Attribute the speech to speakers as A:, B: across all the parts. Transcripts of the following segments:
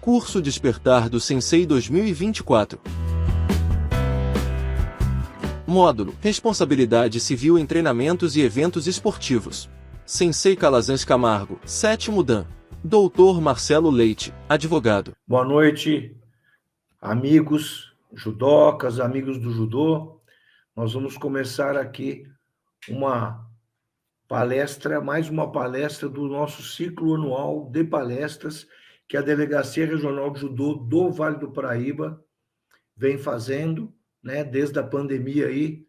A: Curso Despertar do Sensei 2024. Módulo: Responsabilidade Civil em Treinamentos e Eventos Esportivos. Sensei Calazans Camargo, 7º Dan. Doutor Marcelo Leite, advogado.
B: Boa noite, amigos judocas, amigos do judô. Nós vamos começar aqui uma palestra, mais uma palestra do nosso ciclo anual de palestras que a Delegacia Regional de Judô do Vale do Paraíba vem fazendo, né? Desde a pandemia aí,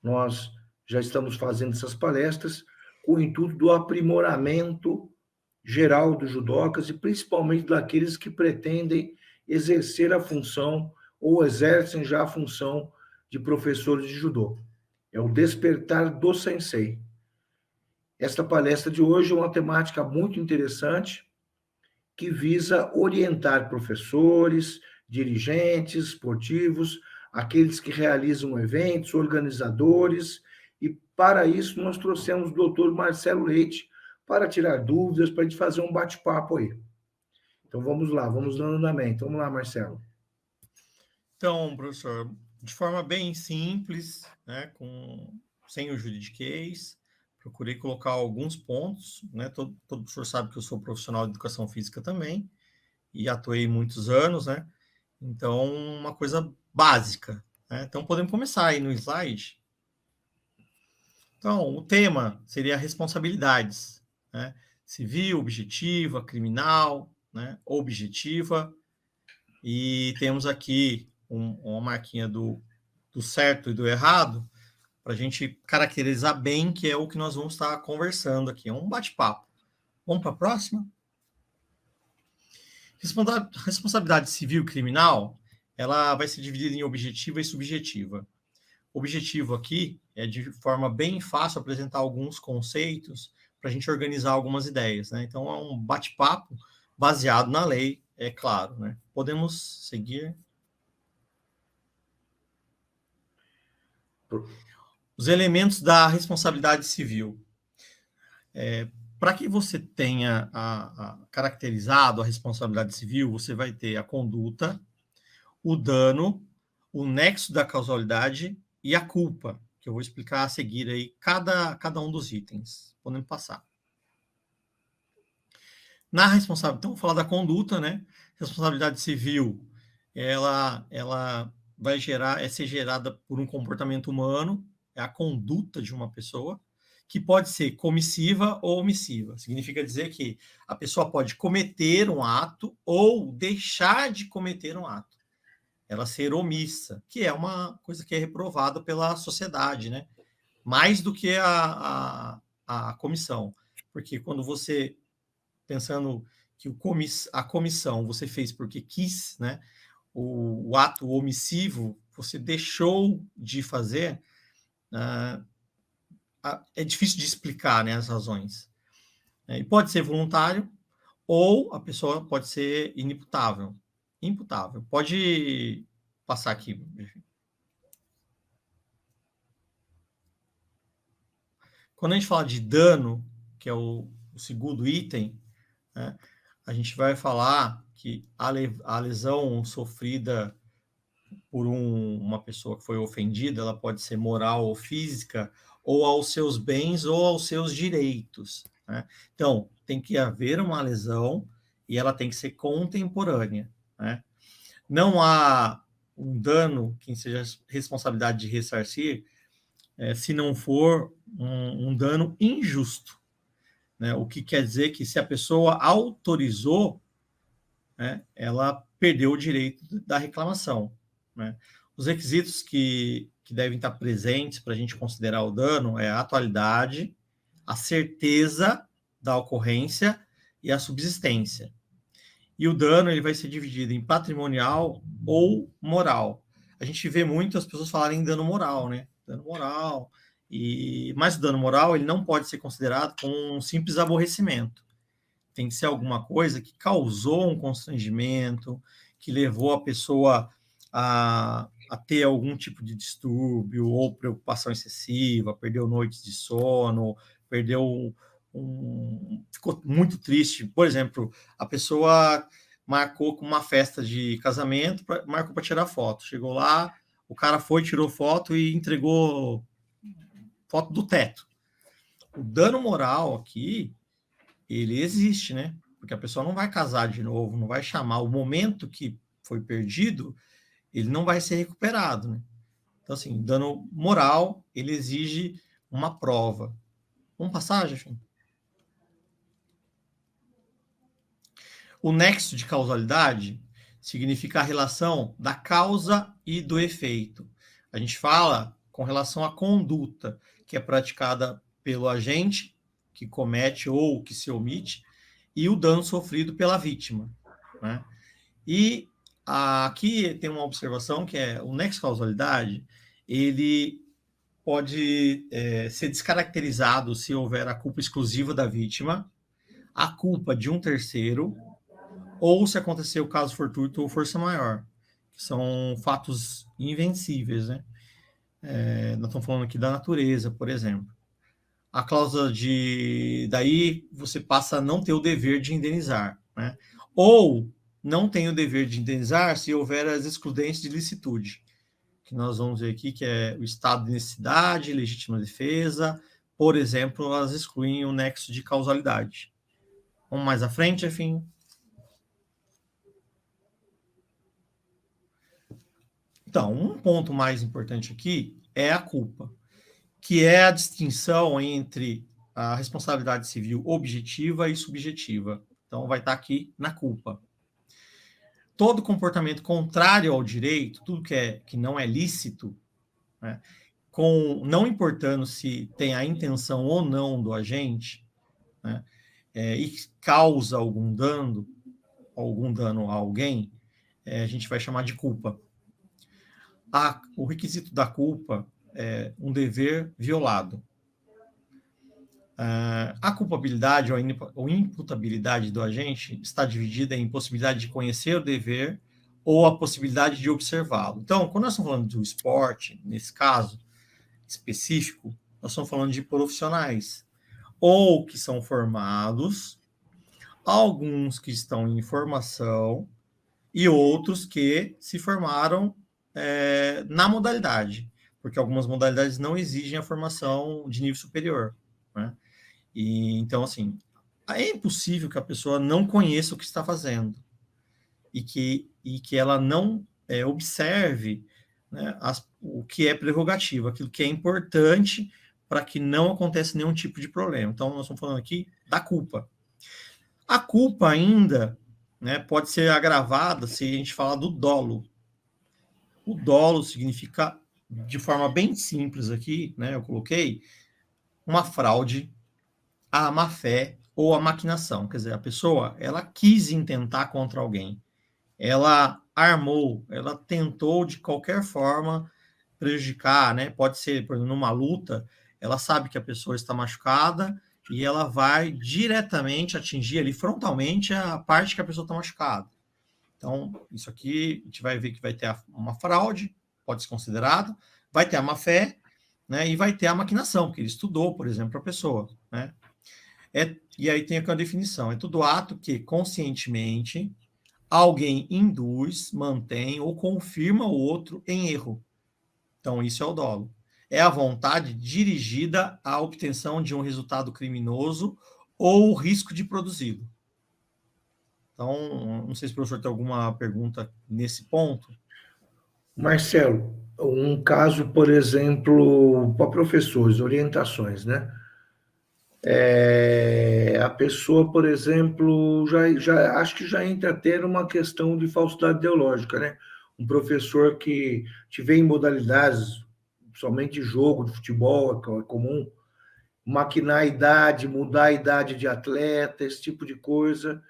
B: nós já estamos fazendo essas palestras com o intuito do aprimoramento geral dos judocas e principalmente daqueles que pretendem exercer a função ou exercem já a função de professores de judô. É o despertar do sensei. Esta palestra de hoje é uma temática muito interessante que visa orientar professores, dirigentes esportivos, aqueles que realizam eventos, organizadores, e para isso nós trouxemos o doutor Marcelo Leite para tirar dúvidas, para a gente fazer um bate-papo aí. Então vamos lá, vamos dando andamento. Vamos lá, Marcelo.
C: Então, professor, de forma bem simples, né, sem o juridiquês, procurei colocar alguns pontos, né? Todo professor sabe que eu sou profissional de educação física também e atuei muitos anos, né? Então, uma coisa básica, né? Então, podemos começar aí no slide. Então, o tema seria responsabilidades, né? Civil, objetiva, criminal, né? Objetiva. E temos aqui uma marquinha do certo e do errado, para a gente caracterizar bem que é o que nós vamos estar conversando aqui. É um bate-papo. Vamos para a próxima? Responsabilidade civil e criminal, ela vai ser dividida em objetiva e subjetiva. Objetivo aqui é de forma bem fácil apresentar alguns conceitos para a gente organizar algumas ideias, né? Então, é um bate-papo baseado na lei, é claro, né? Podemos seguir. Os elementos da responsabilidade civil. Para que você tenha caracterizado a responsabilidade civil, você vai ter a conduta, o dano, o nexo da causalidade e a culpa, que eu vou explicar a seguir aí cada um dos itens. Podemos passar. Na responsabilidade, então, vamos falar da conduta, né? Responsabilidade civil, ela vai ser gerada por um comportamento humano, é a conduta de uma pessoa, que pode ser comissiva ou omissiva. Significa dizer que a pessoa pode cometer um ato ou deixar de cometer um ato. Ela ser omissa, que é uma coisa que é reprovada pela sociedade, né? Mais do que a comissão. Porque quando você, pensando que a comissão você fez porque quis, né? O ato omissivo, você deixou de fazer, é difícil de explicar, né, as razões. E pode ser voluntário, ou a pessoa pode ser inimputável. Imputável. Pode passar aqui. Quando a gente fala de dano, que é o segundo item, né, a gente vai falar que a lesão sofrida por uma pessoa que foi ofendida, ela pode ser moral ou física, ou aos seus bens ou aos seus direitos, né? Então, tem que haver uma lesão e ela tem que ser contemporânea, né? Não há um dano que seja responsabilidade de ressarcir se não for um dano injusto, né? O que quer dizer que se a pessoa autorizou, né, ela perdeu o direito da reclamação, né? Os requisitos que devem estar presentes para a gente considerar o dano é a atualidade, a certeza da ocorrência e a subsistência. E o dano ele vai ser dividido em patrimonial ou moral. A gente vê muito as pessoas falarem em dano moral, né? Dano moral. Mas o dano moral ele não pode ser considerado como um simples aborrecimento. Tem que ser alguma coisa que causou um constrangimento, que levou a pessoa a ter algum tipo de distúrbio ou preocupação excessiva, perdeu noites de sono, ficou muito triste. Por exemplo, a pessoa marcou com uma festa de casamento, marcou para tirar foto. Chegou lá, o cara foi, tirou foto e entregou foto do teto. O dano moral aqui, ele existe, né? Porque a pessoa não vai casar de novo, não vai chamar. O momento que foi perdido, ele não vai ser recuperado, né? Então, assim, dano moral, ele exige uma prova. Vamos passar, Jefim? O nexo de causalidade significa a relação da causa e do efeito. A gente fala com relação à conduta que é praticada pelo agente que comete ou que se omite e o dano sofrido pela vítima, né? E aqui tem uma observação que é o nexo de causalidade, ele pode ser descaracterizado se houver a culpa exclusiva da vítima, a culpa de um terceiro, ou se acontecer o caso fortuito ou força maior, que são fatos invencíveis, né? Nós estamos falando aqui da natureza, por exemplo. A cláusula de... Daí você passa a não ter o dever de indenizar, né? Ou não tem o dever de indenizar se houver as excludentes de licitude, que nós vamos ver aqui, que é o estado de necessidade, legítima defesa, por exemplo, elas excluem o nexo de causalidade. Vamos mais à frente, enfim. Então, um ponto mais importante aqui é a culpa, que é a distinção entre a responsabilidade civil objetiva e subjetiva. Então, vai estar aqui na culpa. Todo comportamento contrário ao direito, tudo que não é lícito, né, não importando se tem a intenção ou não do agente, né, e causa algum dano a alguém, a gente vai chamar de culpa. O requisito da culpa é um dever violado. A culpabilidade ou imputabilidade do agente está dividida em possibilidade de conhecer o dever ou a possibilidade de observá-lo. Então, quando nós estamos falando do esporte, nesse caso específico, nós estamos falando de profissionais, ou que são formados, alguns que estão em formação e outros que se formaram na modalidade, porque algumas modalidades não exigem a formação de nível superior, né? E, então, assim, é impossível que a pessoa não conheça o que está fazendo e que ela não observe, né, o que é prerrogativo, aquilo que é importante para que não aconteça nenhum tipo de problema. Então, nós estamos falando aqui da culpa. A culpa ainda, né, pode ser agravada se a gente falar do dolo. O dolo significa, de forma bem simples aqui, né, eu coloquei, uma fraude, a má-fé ou a maquinação. Quer dizer, a pessoa, ela quis intentar contra alguém. Ela armou, ela tentou de qualquer forma prejudicar, né? Pode ser, por exemplo, numa luta, ela sabe que a pessoa está machucada e ela vai diretamente atingir ali frontalmente a parte que a pessoa está machucada. Então, isso aqui, a gente vai ver que vai ter uma fraude, pode ser considerado, vai ter a má-fé, né? E vai ter a maquinação, porque ele estudou, por exemplo, a pessoa, né? E aí tem aqui uma definição, é todo ato que conscientemente alguém induz, mantém ou confirma o outro em erro. Então, isso é o dolo. É a vontade dirigida à obtenção de um resultado criminoso ou o risco de produzi-lo. Então, não sei se o professor tem alguma pergunta nesse ponto.
B: Marcelo, um caso, por exemplo, para professores, orientações, né? A pessoa, por exemplo, já acho que já entra a ter uma questão de falsidade ideológica, né? Um professor que tiver em modalidades, somente jogo de futebol, é comum, maquinar a idade, mudar a idade de atleta, esse tipo de coisa,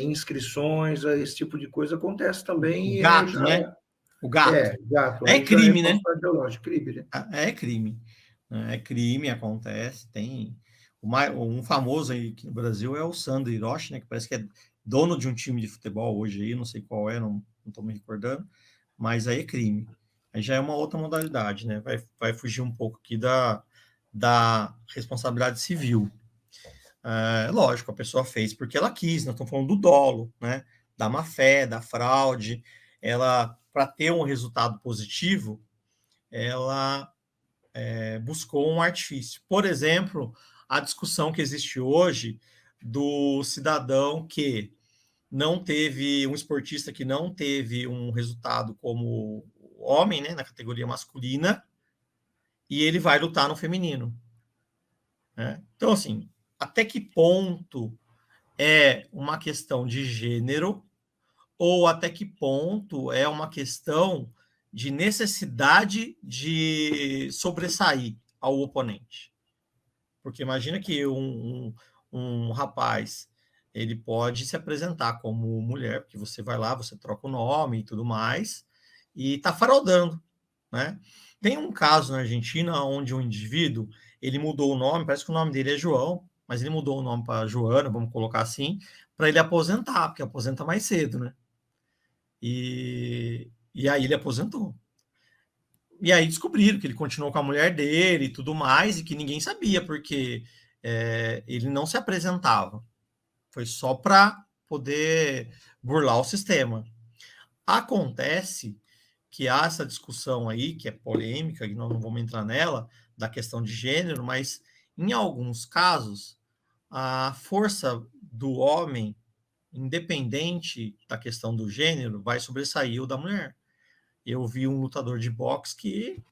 B: inscrições, esse tipo de coisa acontece também.
C: O gato, né? O gato.
B: Gato.
C: É crime, né?
B: Crime, né?
C: É crime. É crime, acontece, tem... Um famoso aí aqui no Brasil é o Sandro Hiroshi, né, que parece que é dono de um time de futebol hoje aí, não sei qual é, não estou me recordando, mas aí é crime. Aí já é uma outra modalidade, né? Vai fugir um pouco aqui da responsabilidade civil. Lógico, a pessoa fez porque ela quis, nós estamos falando do dolo, né? Da má-fé, da fraude. Ela, para ter um resultado positivo, ela buscou um artifício. Por exemplo, a discussão que existe hoje do cidadão que não teve, um esportista que não teve um resultado como homem, né, na categoria masculina, e ele vai lutar no feminino. Né? Então, assim, até que ponto é uma questão de gênero ou até que ponto é uma questão de necessidade de sobressair ao oponente? Porque imagina que um rapaz ele pode se apresentar como mulher, porque você vai lá, você troca o nome e tudo mais, e está fraudando, né? Tem um caso na Argentina onde um indivíduo ele mudou o nome, parece que o nome dele é João, mas ele mudou o nome para Joana, vamos colocar assim, para ele aposentar, porque aposenta mais cedo, né? E aí ele aposentou. E aí descobriram que ele continuou com a mulher dele e tudo mais, e que ninguém sabia, porque ele não se apresentava. Foi só para poder burlar o sistema. Acontece que há essa discussão aí, que é polêmica, e nós não vamos entrar nela, da questão de gênero, mas em alguns casos, a força do homem, independente da questão do gênero, vai sobressair o da mulher. Eu vi um lutador de boxe que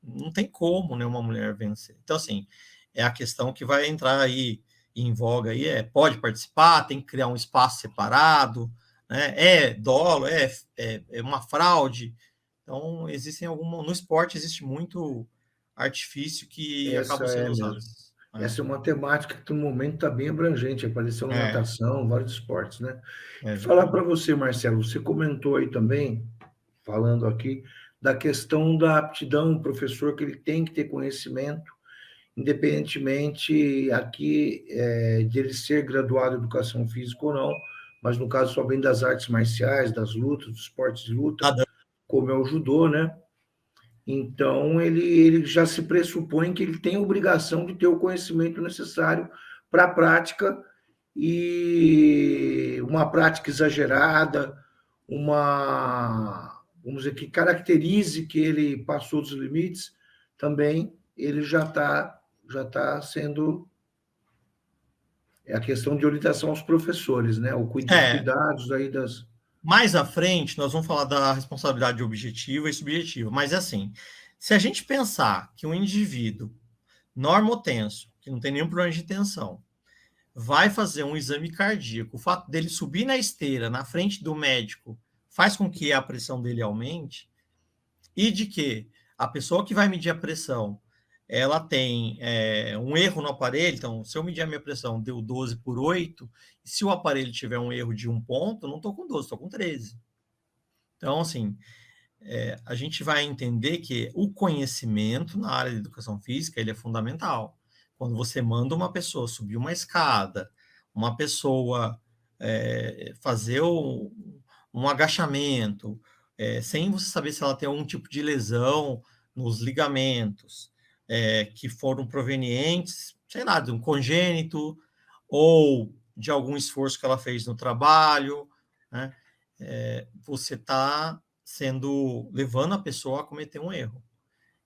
C: não tem como, né, uma mulher vencer. Então, assim, é a questão que vai entrar aí em voga aí, pode participar, tem que criar um espaço separado, né, dolo, é uma fraude. Então, existem no esporte existe muito artifício que
B: Essa
C: acabam sendo
B: é mesmo.
C: usados.
B: Essa é uma temática que no momento está bem abrangente, apareceu na natação, vários esportes, né? Falar para você, Marcelo, você comentou aí também, falando aqui, da questão da aptidão, o professor que ele tem que ter conhecimento, independentemente aqui de ele ser graduado em educação física ou não, mas no caso só vem das artes marciais, das lutas, dos esportes de luta, como é o judô, né? Então, ele já se pressupõe que ele tem a obrigação de ter o conhecimento necessário para a prática, e uma prática exagerada, vamos dizer, que caracterize que ele passou dos limites, também ele já tá sendo a questão de orientação aos professores, né? Os cuidados aí das...
C: Mais à frente, nós vamos falar da responsabilidade objetiva e subjetiva, mas é assim, se a gente pensar que um indivíduo normotenso, que não tem nenhum problema de tensão, vai fazer um exame cardíaco, o fato dele subir na esteira, na frente do médico, faz com que a pressão dele aumente, e de que a pessoa que vai medir a pressão, ela tem um erro no aparelho, então, se eu medir a minha pressão, deu 12/8, e se o aparelho tiver um erro de 1 ponto, não estou com 12, estou com 13. Então, assim, a gente vai entender que o conhecimento na área de educação física, ele é fundamental. Quando você manda uma pessoa subir uma escada, uma pessoa fazer um agachamento, sem você saber se ela tem algum tipo de lesão nos ligamentos, que foram provenientes, sei lá, de um congênito ou de algum esforço que ela fez no trabalho, né? Você está levando a pessoa a cometer um erro.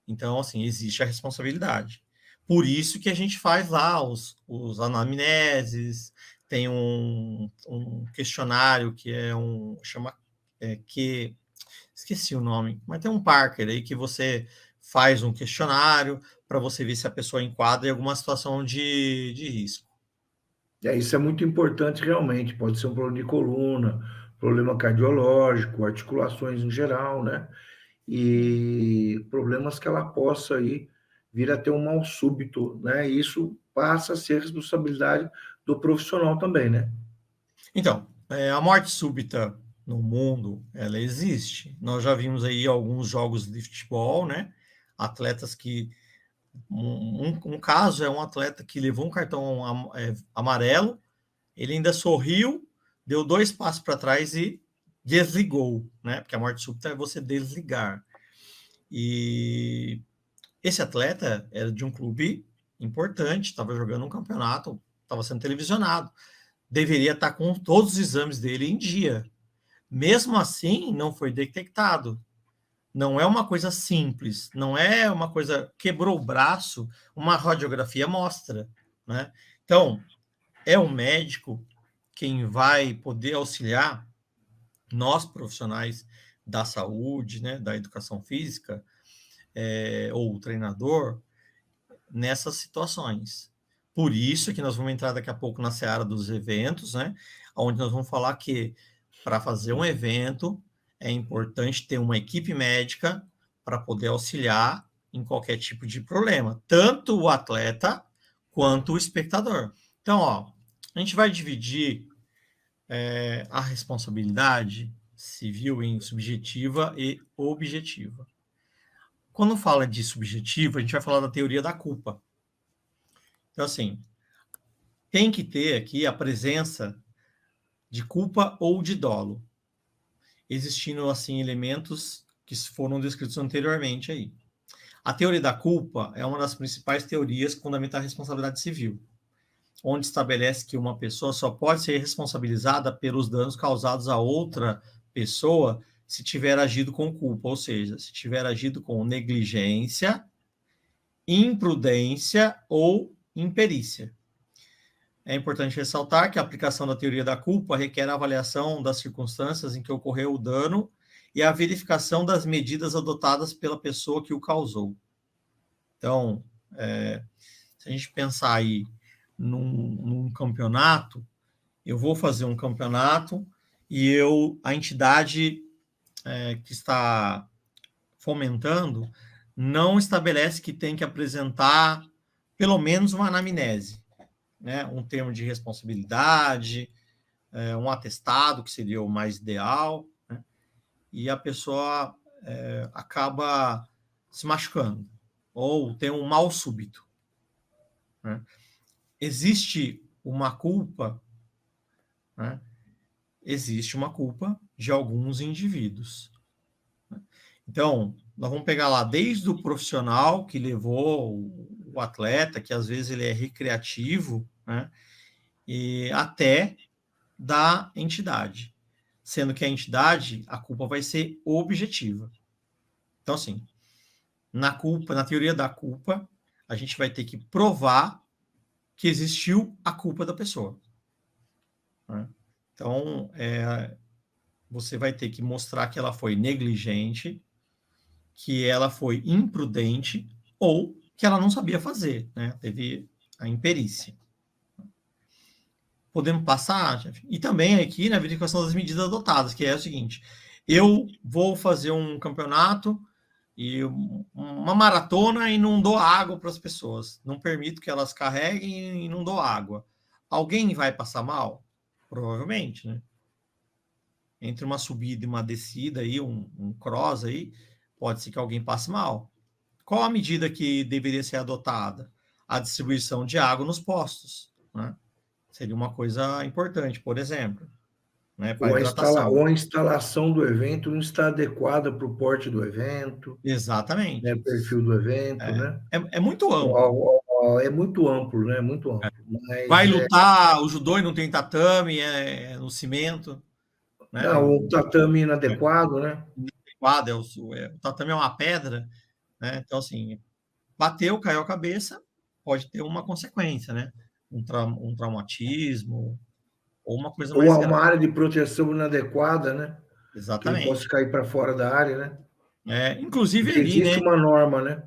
C: Então, assim, existe a responsabilidade. Por isso que a gente faz lá os anamneses, tem um questionário que que esqueci o nome, mas tem um Parker aí que você faz um questionário para você ver se a pessoa enquadra em alguma situação de risco.
B: Isso é muito importante realmente, pode ser um problema de coluna, problema cardiológico, articulações em geral, né? E problemas que ela possa aí vir a ter um mal súbito, né? E isso passa a ser responsabilidade do profissional também, né?
C: Então, a morte súbita no mundo, ela existe. Nós já vimos aí alguns jogos de futebol, né? Atletas que... Um caso é um atleta que levou um cartão amarelo, ele ainda sorriu, deu 2 passos para trás e desligou, né? Porque a morte súbita é você desligar. E esse atleta era de um clube importante, estava jogando um campeonato estava sendo televisionado, deveria estar com todos os exames dele em dia. Mesmo assim, não foi detectado. Não é uma coisa simples, não é uma coisa, quebrou o braço, uma radiografia mostra, né? Então, é o médico quem vai poder auxiliar nós, profissionais da saúde, né, da educação física, ou o treinador, nessas situações. Por isso que nós vamos entrar daqui a pouco na seara dos eventos, né, onde nós vamos falar que para fazer um evento é importante ter uma equipe médica para poder auxiliar em qualquer tipo de problema, tanto o atleta quanto o espectador. Então, ó, a gente vai dividir a responsabilidade civil em subjetiva e objetiva. Quando fala de subjetiva, a gente vai falar da teoria da culpa. Então, assim, tem que ter aqui a presença de culpa ou de dolo, existindo, assim, elementos que foram descritos anteriormente aí. A teoria da culpa é uma das principais teorias que fundamenta a responsabilidade civil, onde estabelece que uma pessoa só pode ser responsabilizada pelos danos causados a outra pessoa se tiver agido com culpa, ou seja, se tiver agido com negligência, imprudência ou imperícia. É importante ressaltar que a aplicação da teoria da culpa requer a avaliação das circunstâncias em que ocorreu o dano e a verificação das medidas adotadas pela pessoa que o causou. Então, se a gente pensar aí num campeonato, eu vou fazer um campeonato e a entidade que está fomentando não estabelece que tem que apresentar pelo menos uma anamnese, né? Um termo de responsabilidade, um atestado, que seria o mais ideal, né? E a pessoa acaba se machucando, ou tem um mal súbito, né? Existe uma culpa, né? Existe uma culpa de alguns indivíduos. Então, nós vamos pegar lá desde o profissional que levou o atleta, que às vezes ele é recreativo, né? E até da entidade, sendo que a entidade, a culpa vai ser objetiva. Então, assim, na teoria da culpa, a gente vai ter que provar que existiu a culpa da pessoa, né? Então, você vai ter que mostrar que ela foi negligente, que ela foi imprudente ou que ela não sabia fazer, né? Teve a imperícia. Podemos passar, chefe? E também aqui na verificação das medidas adotadas, que é o seguinte: eu vou fazer um campeonato e uma maratona e não dou água para as pessoas, não permito que elas carreguem e não dou água. Alguém vai passar mal? Provavelmente, né? Entre uma subida e uma descida aí, um cross aí, pode ser que alguém passe mal. Qual a medida que deveria ser adotada? A distribuição de água nos postos, né? Seria uma coisa importante, por exemplo, né, para a hidratação.
B: Ou a instalação do evento não está adequada para o porte do evento,
C: Exatamente.
B: né, perfil do evento, né?
C: É muito amplo.
B: É muito amplo, né? Muito amplo. Mas
C: vai lutar o judô e não tem tatame, no cimento, né?
B: Não, o tatame inadequado, né?
C: Inadequado, o tatame é uma pedra, né? Então, assim, bateu, caiu a cabeça, pode ter uma consequência, né? Um traumatismo ou uma coisa mais
B: Ou
C: grave.
B: uma área de proteção inadequada, né?
C: Exatamente.
B: Que ele possa cair para fora da área, né?
C: Inclusive
B: porque
C: ali,
B: existe
C: né?
B: uma norma, né?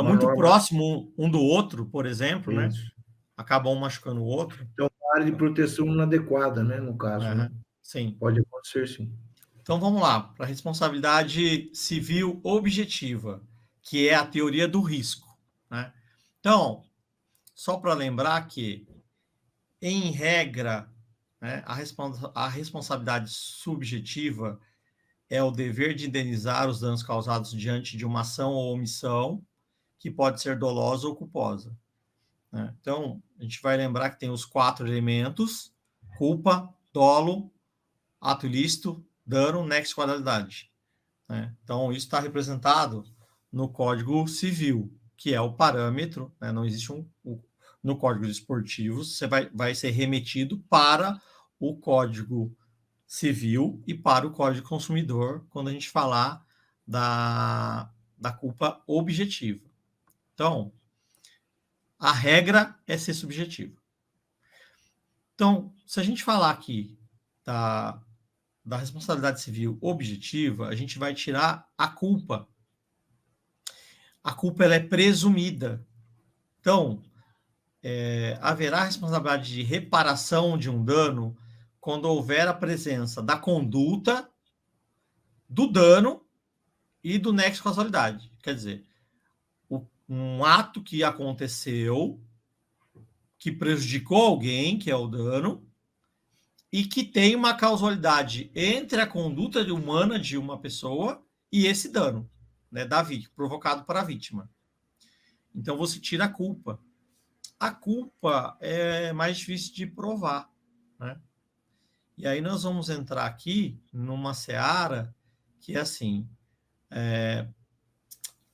C: Muito norma próximo um do outro, por exemplo,
B: Isso.
C: né? Acaba um machucando o outro.
B: Então, uma área de proteção inadequada, né? No caso, né?
C: Sim.
B: Pode acontecer, sim.
C: Então vamos lá, para a responsabilidade civil objetiva, que é a teoria do risco, né? Então, só para lembrar que, em regra, né, a responsabilidade subjetiva é o dever de indenizar os danos causados diante de uma ação ou omissão que pode ser dolosa ou culposa, né? Então, a gente vai lembrar que tem os 4 elementos: culpa, dolo, ato ilícito, dano, nexo e causalidade, né? Então, isso está representado no Código Civil, que é o parâmetro, né? Não existe no Código de Esportivos, você vai ser remetido para o Código Civil e para o Código Consumidor, quando a gente falar da culpa objetiva. Então, a regra é ser subjetiva. Então, se a gente falar aqui da responsabilidade civil objetiva, a gente vai tirar a culpa. A culpa ela é presumida. Então, haverá responsabilidade de reparação de um dano quando houver a presença da conduta, do dano e do nexo de causalidade. Quer dizer, um ato que aconteceu, que prejudicou alguém, que é o dano, e que tem uma causalidade entre a conduta humana de uma pessoa e esse dano, né, provocado para a vítima. Então você tira a culpa. A culpa é mais difícil de provar, né? E aí nós vamos entrar aqui numa seara que é assim,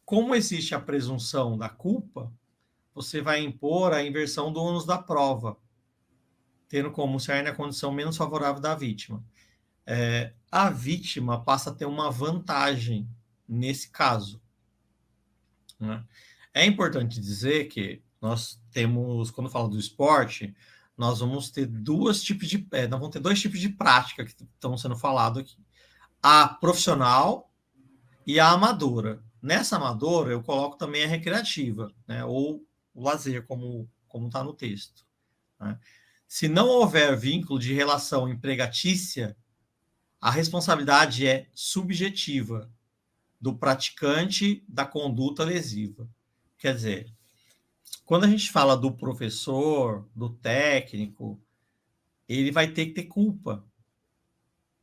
C: como existe a presunção da culpa, você vai impor a inversão do ônus da prova, tendo como cerne a condição menos favorável da vítima. A vítima passa a ter uma vantagem nesse caso, né? É importante dizer que nós temos, quando falo do esporte, nós vamos ter dois tipos de prática que estão sendo falado aqui. A profissional e a amadora. Nessa amadora, eu coloco também a recreativa, né, ou o lazer, como está no texto, né? Se não houver vínculo de relação empregatícia, a responsabilidade é subjetiva do praticante da conduta lesiva. Quer dizer, quando a gente fala do professor, do técnico, ele vai ter que ter culpa.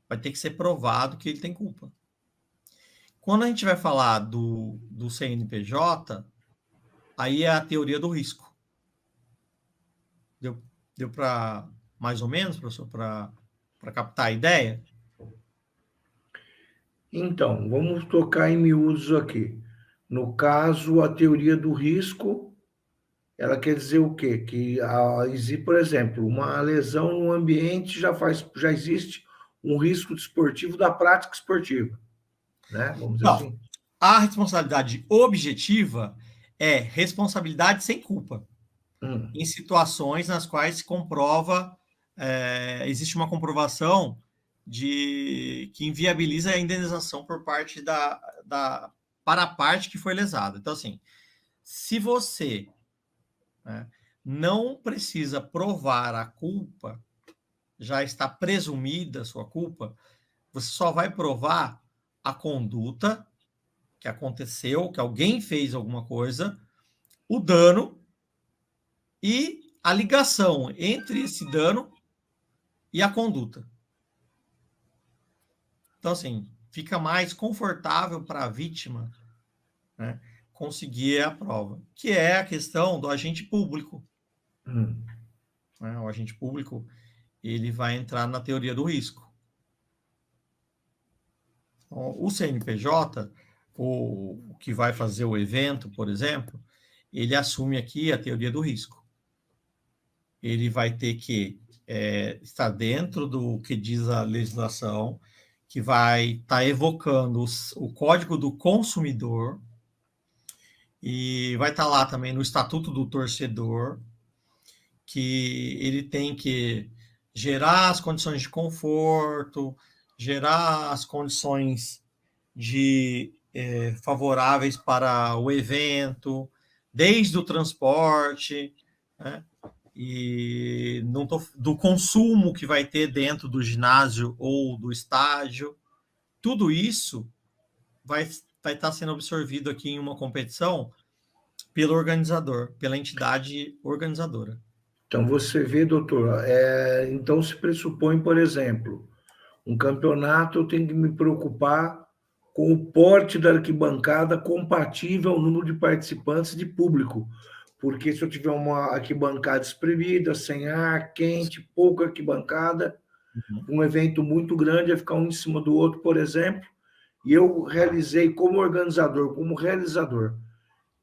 C: Vai ter que ser provado que ele tem culpa. Quando a gente vai falar do CNPJ, aí é a teoria do risco. Deu para, mais ou menos, professor, para captar a ideia?
B: Então, vamos tocar em miúdos aqui. No caso, a teoria do risco, ela quer dizer o quê? Que, por exemplo, uma lesão no ambiente já existe um risco desportivo da prática esportiva, né? Vamos dizer assim.
C: A responsabilidade objetiva é responsabilidade sem culpa. Em situações nas quais se comprova, existe uma comprovação que inviabiliza a indenização por parte para a parte que foi lesada. Então, assim, se você, né, não precisa provar a culpa, já está presumida a sua culpa, você só vai provar a conduta que aconteceu, que alguém fez alguma coisa, o dano e a ligação entre esse dano e a conduta. Então, assim, fica mais confortável para a vítima, né, conseguir a prova, que é a questão do agente público. Né? O agente público, ele vai entrar na teoria do risco. O CNPJ, o que vai fazer o evento, por exemplo, ele assume aqui a teoria do risco. Ele vai ter que estar dentro do que diz a legislação, que vai estar evocando o Código do Consumidor, e vai estar lá também no Estatuto do Torcedor, que ele tem que gerar as condições de conforto, gerar as condições favoráveis para o evento, desde o transporte, né, e do consumo que vai ter dentro do ginásio ou do estádio. Tudo isso vai estar sendo absorvido aqui em uma competição pelo organizador, pela entidade organizadora.
B: Então, você vê, doutor, então se pressupõe, por exemplo, um campeonato, eu tenho que me preocupar com o porte da arquibancada compatível ao número de participantes de público, porque se eu tiver uma arquibancada espremida, sem ar, quente, pouca arquibancada, um evento muito grande, vai ficar um em cima do outro, por exemplo, e eu realizei como organizador, como realizador,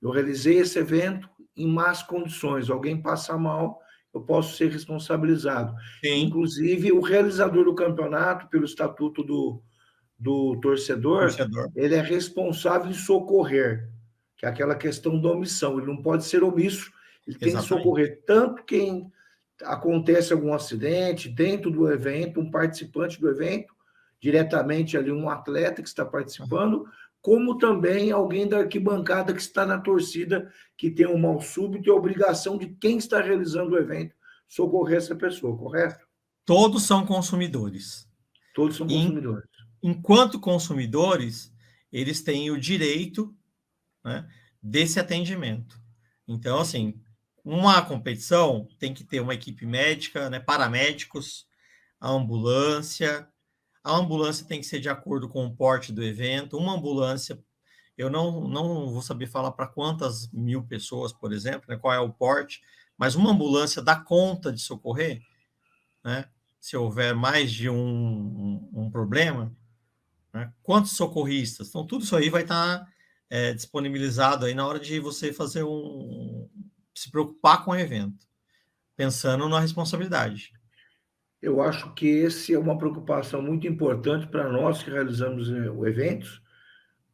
B: eu realizei esse evento em más condições, alguém passa mal, eu posso ser responsabilizado.
C: Sim.
B: Inclusive, o realizador do campeonato, pelo estatuto do torcedor, ele é responsável em socorrer, que é aquela questão da omissão. Ele não pode ser omisso, ele tem que socorrer tanto quem acontece algum acidente dentro do evento, um participante do evento, diretamente ali um atleta que está participando, como também alguém da arquibancada que está na torcida, que tem um mal súbito e a obrigação de quem está realizando o evento socorrer essa pessoa, correto?
C: Todos são consumidores.
B: Todos são consumidores.
C: Enquanto consumidores, eles têm o direito, né, desse atendimento. Então, assim, uma competição tem que ter uma equipe médica, né, paramédicos, a ambulância. A ambulância tem que ser de acordo com o porte do evento. Uma ambulância, eu não vou saber falar para quantas mil pessoas, por exemplo, né, qual é o porte, mas uma ambulância dá conta de socorrer, né, se houver mais de um problema, né? Quantos socorristas? Então, tudo isso aí vai estar disponibilizado aí na hora de você fazer se preocupar com o evento, pensando na responsabilidade.
B: Eu acho que esse é uma preocupação muito importante para nós que realizamos eventos,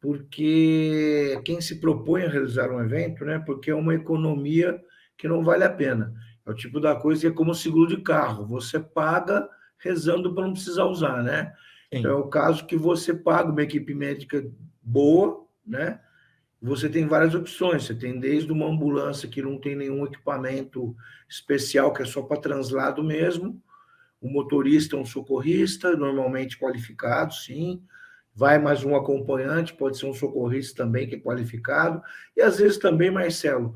B: porque quem se propõe a realizar um evento, né? Porque é uma economia que não vale a pena. É o tipo da coisa que é como seguro de carro, você paga rezando para não precisar usar, né?
C: Sim.
B: Então é o caso que você paga uma equipe médica boa, né? Você tem várias opções, você tem desde uma ambulância que não tem nenhum equipamento especial, que é só para translado mesmo, o motorista é um socorrista, normalmente qualificado, sim. Vai mais um acompanhante, pode ser um socorrista também, que é qualificado. E às vezes também, Marcelo,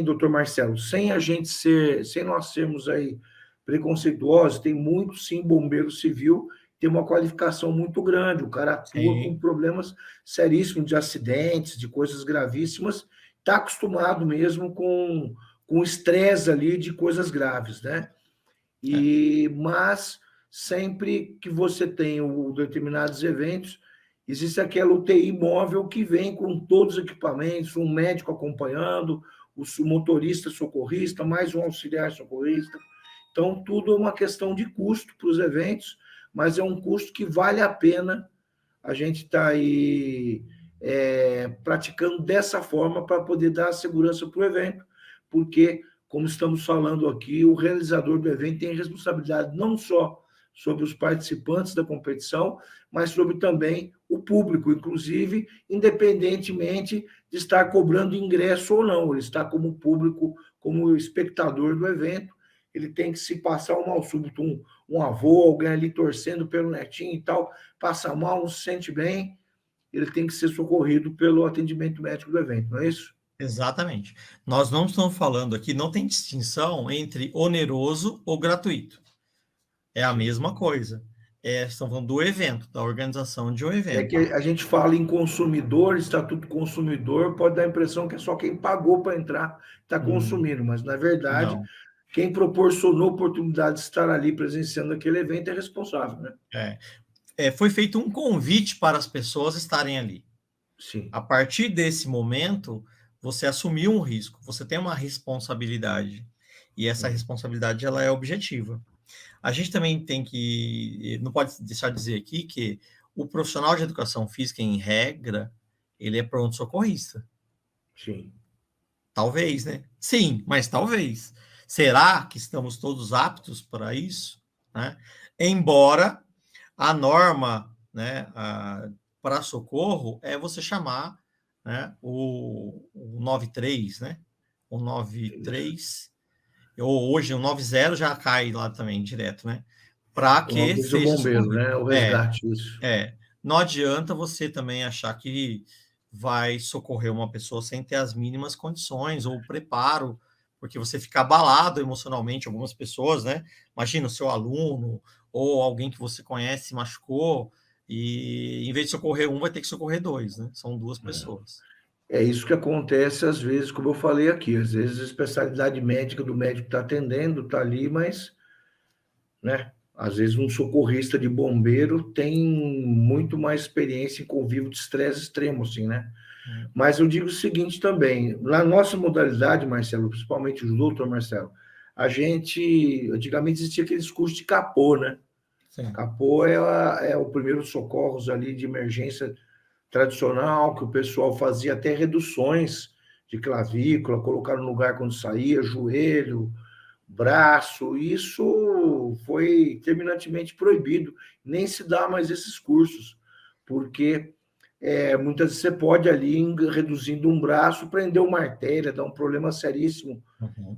B: doutor Marcelo, sem a gente sem nós sermos aí preconceituosos, tem muito, sim, bombeiro civil, tem uma qualificação muito grande. O cara atua com problemas seríssimos de acidentes, de coisas gravíssimas, está acostumado mesmo com estresse ali de coisas graves, né? Mas sempre que você tem determinados eventos, existe aquela UTI móvel que vem com todos os equipamentos, um médico acompanhando, o motorista socorrista, mais um auxiliar socorrista. Então, tudo é uma questão de custo para os eventos, mas é um custo que vale a pena a gente estar aí praticando dessa forma para poder dar segurança para o evento, porque, como estamos falando aqui, o realizador do evento tem responsabilidade não só sobre os participantes da competição, mas sobre também o público, inclusive, independentemente de estar cobrando ingresso ou não, ele está como público, como espectador do evento, ele tem que se passar um mal súbito, um avô, alguém ali torcendo pelo netinho e tal, passa mal, não se sente bem, ele tem que ser socorrido pelo atendimento médico do evento, não é isso?
C: Exatamente. Nós não estamos falando aqui, não tem distinção entre oneroso ou gratuito. É a mesma coisa. Estamos falando do evento, da organização de um evento.
B: É que a gente fala em consumidor, estatuto consumidor, pode dar a impressão que é só quem pagou para entrar está consumindo, mas, na verdade, não. Quem proporcionou a oportunidade de estar ali presenciando aquele evento é responsável, né?
C: Foi feito um convite para as pessoas estarem ali.
B: Sim.
C: A partir desse momento, você assumiu um risco, você tem uma responsabilidade, e essa responsabilidade ela é objetiva. A gente também não pode deixar de dizer aqui que o profissional de educação física, em regra, ele é pronto-socorrista.
B: Sim.
C: Talvez, né? Sim, mas talvez. Será que estamos todos aptos para isso? Né? Embora a norma, né, para socorro é você chamar, né, o 93, né? O 93, ou hoje o 90 já cai lá também direto, né? Para que seja
B: o bombeiro, né? O resgate, isso.
C: Não adianta você também achar que vai socorrer uma pessoa sem ter as mínimas condições ou preparo, porque você fica abalado emocionalmente. Algumas pessoas, né? Imagina o seu aluno ou alguém que você conhece se machucou e, em vez de socorrer um, vai ter que socorrer dois, né? São duas pessoas.
B: É isso que acontece às vezes, como eu falei aqui, às vezes a especialidade médica do médico está atendendo, está ali, mas, né? Às vezes um socorrista de bombeiro tem muito mais experiência em convívio de estresse extremo, assim, né? Mas eu digo o seguinte também, na nossa modalidade, Marcelo, principalmente o doutor Marcelo, a gente, antigamente existia aqueles cursos de capô, né?
C: Sim.
B: Capô é o primeiro socorros ali de emergência tradicional, que o pessoal fazia até reduções de clavícula, colocar no lugar quando saía, joelho, braço, isso foi terminantemente proibido, nem se dá mais esses cursos, porque muitas vezes você pode ali, reduzindo um braço, prender uma artéria, dar um problema seríssimo.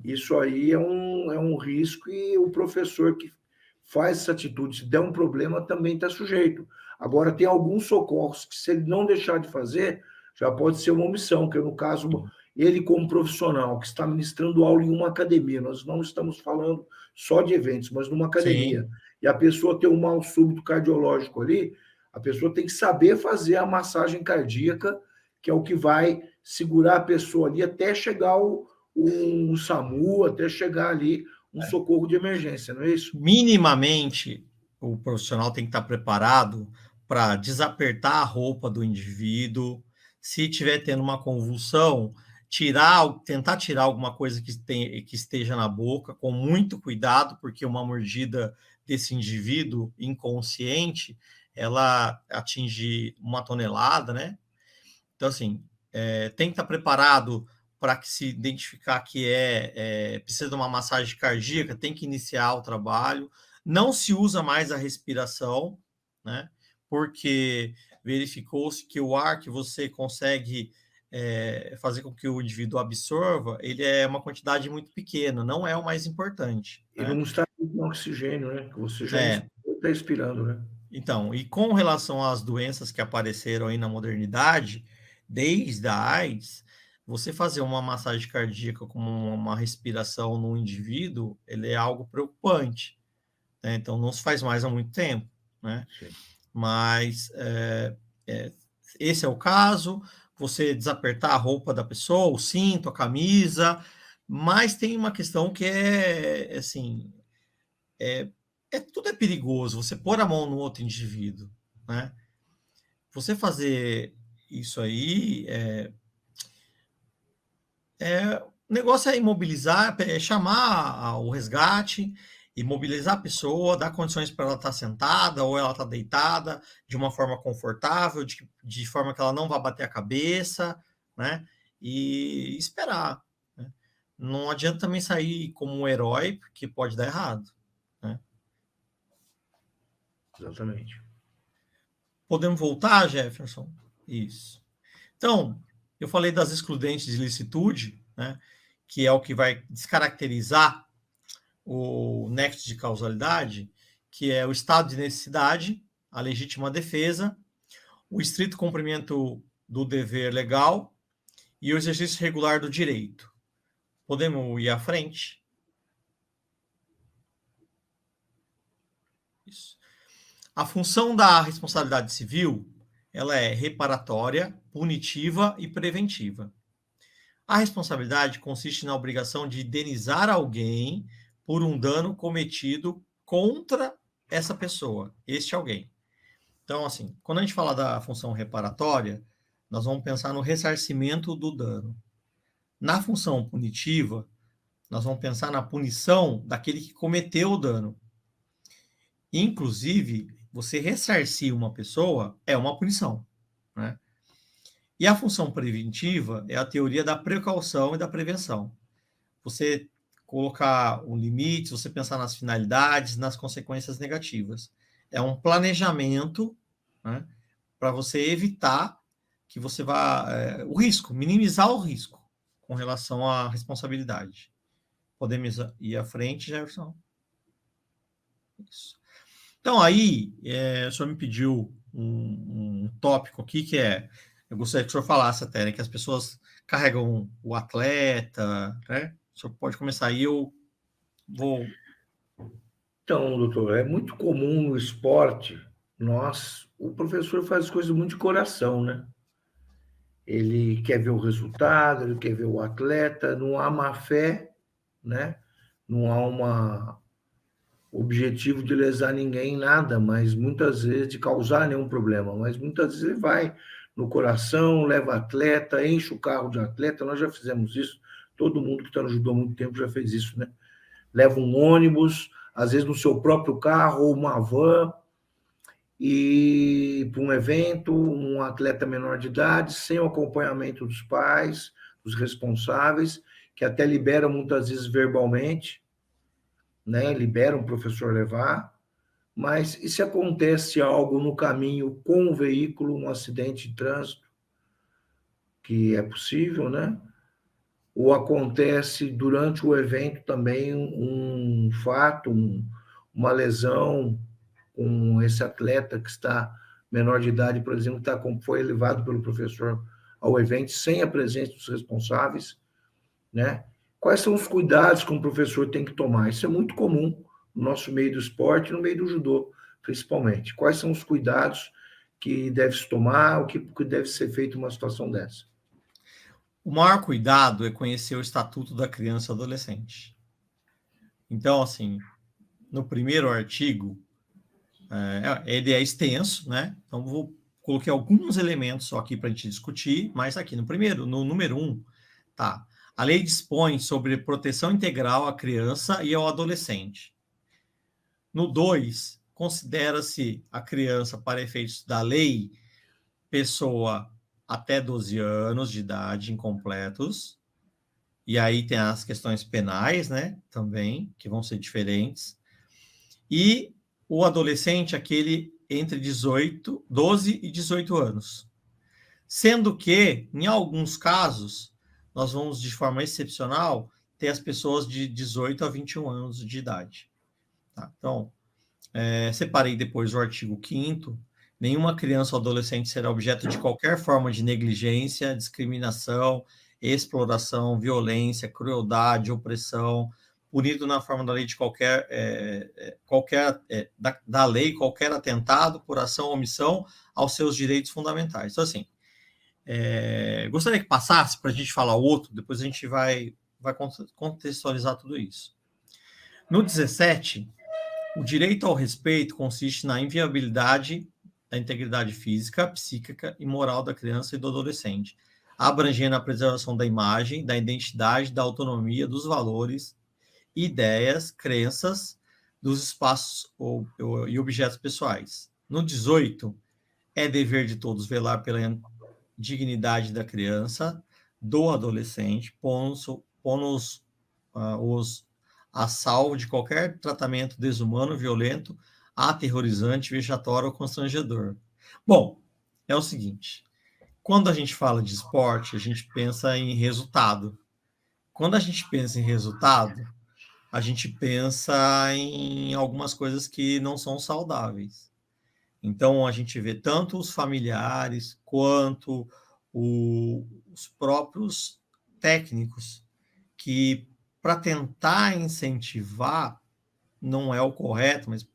B: Isso aí é um risco e o professor que faz essa atitude, se der um problema, também está sujeito. Agora, tem alguns socorros que, se ele não deixar de fazer, já pode ser uma omissão, que no caso, ele como profissional que está ministrando aula em uma academia, nós não estamos falando só de eventos, mas numa academia,
C: Sim.
B: e a pessoa tem um mal súbito cardiológico ali, a pessoa tem que saber fazer a massagem cardíaca, que é o que vai segurar a pessoa ali até chegar um SAMU, até chegar ali um socorro de emergência, não é isso?
C: Minimamente, o profissional tem que estar preparado para desapertar a roupa do indivíduo. Se tiver tendo uma convulsão, tentar tirar alguma coisa que esteja na boca, com muito cuidado, porque uma mordida desse indivíduo inconsciente, ela atinge 1 tonelada, né? Então, assim, tem que estar preparado para que se identificar que precisa de uma massagem cardíaca, tem que iniciar o trabalho. Não se usa mais a respiração, né? Porque verificou-se que o ar que você consegue fazer com que o indivíduo absorva, ele é uma quantidade muito pequena, não é o mais importante.
B: Ele
C: Né?
B: não está com oxigênio, né? Que você já
C: É,
B: está expirando, né?
C: Então, e com relação às doenças que apareceram aí na modernidade, desde a AIDS, você fazer uma massagem cardíaca com uma respiração no indivíduo, ele é algo preocupante, né? Então, não se faz mais há muito tempo, né?
B: Sim.
C: Mas esse é o caso, você desapertar a roupa da pessoa, o cinto, a camisa, mas tem uma questão que assim, tudo é perigoso, você pôr a mão no outro indivíduo, né? Você fazer isso aí, o negócio é imobilizar, chamar o resgate, imobilizar a pessoa, dar condições para ela estar sentada ou ela estar deitada de uma forma confortável, de forma que ela não vá bater a cabeça, né? E esperar. Né? Não adianta também sair como um herói, porque pode dar errado. Né?
B: Exatamente.
C: Podemos voltar, Jefferson? Isso. Então, eu falei das excludentes de licitude, né, que é o que vai descaracterizar o nexo de causalidade, que é o estado de necessidade, a legítima defesa, o estrito cumprimento do dever legal e o exercício regular do direito. Podemos ir à frente? Isso. A função da responsabilidade civil, ela é reparatória, punitiva e preventiva. A responsabilidade consiste na obrigação de indenizar alguém por um dano cometido contra essa pessoa, este alguém. Então, assim, quando a gente fala da função reparatória, nós vamos pensar no ressarcimento do dano. Na função punitiva, nós vamos pensar na punição daquele que cometeu o dano. Inclusive, você ressarcir uma pessoa é uma punição, né? E a função preventiva é a teoria da precaução e da prevenção. Você colocar um limite, você pensar nas finalidades, nas consequências negativas. É um planejamento, né, para você evitar que você vá... o risco, minimizar o risco com relação à responsabilidade. Podemos ir à frente, Jefferson? Isso. Então, aí, o senhor me pediu um tópico aqui que eu gostaria que o senhor falasse até, né, que as pessoas carregam o atleta, né? O senhor pode começar aí, eu vou...
B: Então, doutor, é muito comum no esporte, o professor faz coisas muito de coração, né? Ele quer ver o resultado, ele quer ver o atleta, não há má fé, né? Não há um objetivo de lesar ninguém em nada, mas muitas vezes de causar nenhum problema, mas muitas vezes ele vai no coração, leva atleta, enche o carro de atleta, nós já fizemos isso, todo mundo que está no judô há muito tempo já fez isso, né? Leva um ônibus, às vezes no seu próprio carro ou uma van, e para um evento, um atleta menor de idade, sem o acompanhamento dos pais, dos responsáveis, que até liberam muitas vezes verbalmente, né? Liberam o professor levar, mas e se acontece algo no caminho com o veículo, um acidente de trânsito, que é possível, né? Ou acontece durante o evento também um fato, uma lesão com esse atleta que está menor de idade, por exemplo, foi levado pelo professor ao evento sem a presença dos responsáveis, né? Quais são os cuidados que um professor tem que tomar? Isso é muito comum no nosso meio do esporte e no meio do judô, principalmente. Quais são os cuidados que deve-se tomar, o que deve ser feito numa situação dessa?
C: O maior cuidado é conhecer o Estatuto da Criança e Adolescente. Então, assim, no primeiro artigo, ele é extenso, né? Então, coloquei alguns elementos só aqui para a gente discutir, mas aqui no número 1, tá. A lei dispõe sobre proteção integral à criança e ao adolescente. No 2, considera-se a criança, para efeitos da lei, pessoa até 12 anos de idade incompletos. E aí tem as questões penais, né, também, que vão ser diferentes. E o adolescente, aquele entre 12 e 18 anos. Sendo que, em alguns casos, nós vamos, de forma excepcional, ter as pessoas de 18 a 21 anos de idade. Tá? Então, separei depois o artigo 5º. Nenhuma criança ou adolescente será objeto de qualquer forma de negligência, discriminação, exploração, violência, crueldade, opressão, punido na forma da lei de da lei qualquer atentado por ação ou omissão aos seus direitos fundamentais. Então, assim, gostaria que passasse para a gente falar o outro, depois a gente vai contextualizar tudo isso. No 17, o direito ao respeito consiste na inviolabilidade da integridade física, psíquica e moral da criança e do adolescente, abrangendo a preservação da imagem, da identidade, da autonomia, dos valores, ideias, crenças, dos espaços e objetos pessoais. No 18, é dever de todos velar pela dignidade da criança, do adolescente, pondo-os a salvo de qualquer tratamento desumano, violento, aterrorizante, vexatório ou constrangedor. Bom, é o seguinte, quando a gente fala de esporte, a gente pensa em resultado. Quando a gente pensa em resultado, a gente pensa em algumas coisas que não são saudáveis. Então, a gente vê tanto os familiares quanto os próprios técnicos que, para tentar incentivar, não é o correto, mas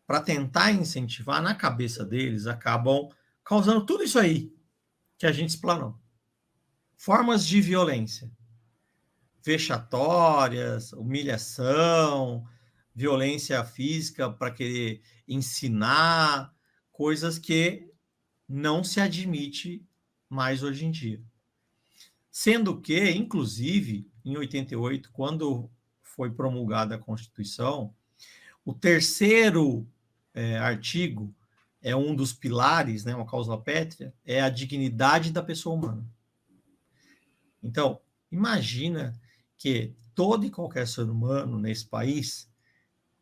C: para tentar incentivar, na cabeça deles, acabam causando tudo isso aí que a gente explanou. Formas de violência, vexatórias, humilhação, violência física para querer ensinar, coisas que não se admite mais hoje em dia. Sendo que, inclusive, em 88, quando foi promulgada a Constituição, o terceiro artigo é um dos pilares, né, uma cláusula pétrea, é a dignidade da pessoa humana. Então, imagina que todo e qualquer ser humano nesse país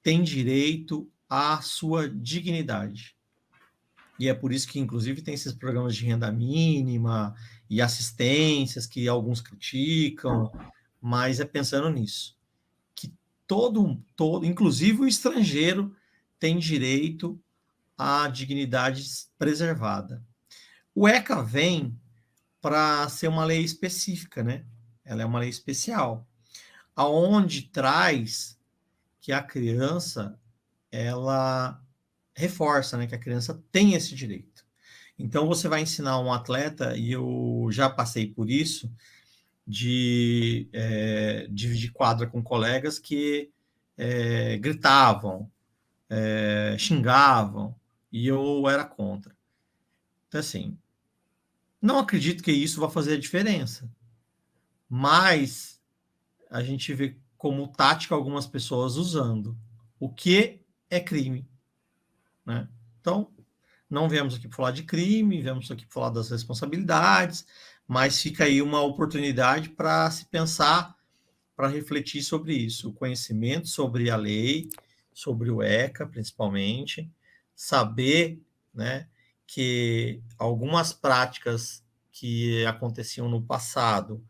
C: tem direito à sua dignidade. E é por isso que, inclusive, tem esses programas de renda mínima e assistências que alguns criticam, mas é pensando nisso. Que todo, inclusive o estrangeiro, tem direito à dignidade preservada. O ECA vem para ser uma lei específica, né? Ela é uma lei especial, aonde traz que a criança, ela reforça, né, que a criança tem esse direito. Então, você vai ensinar um atleta, e eu já passei por isso, de dividir quadra com colegas que gritavam, xingavam, e eu era contra. Então, assim, Não acredito que isso vá fazer a diferença, mas a gente vê como tática algumas pessoas usando. O que é crime, né? Então, não viemos aqui para falar de crime, viemos aqui para falar das responsabilidades, mas fica aí uma oportunidade para se pensar, para refletir sobre isso. O conhecimento sobre a lei, sobre o ECA, principalmente, saber, né, que algumas práticas que aconteciam no passado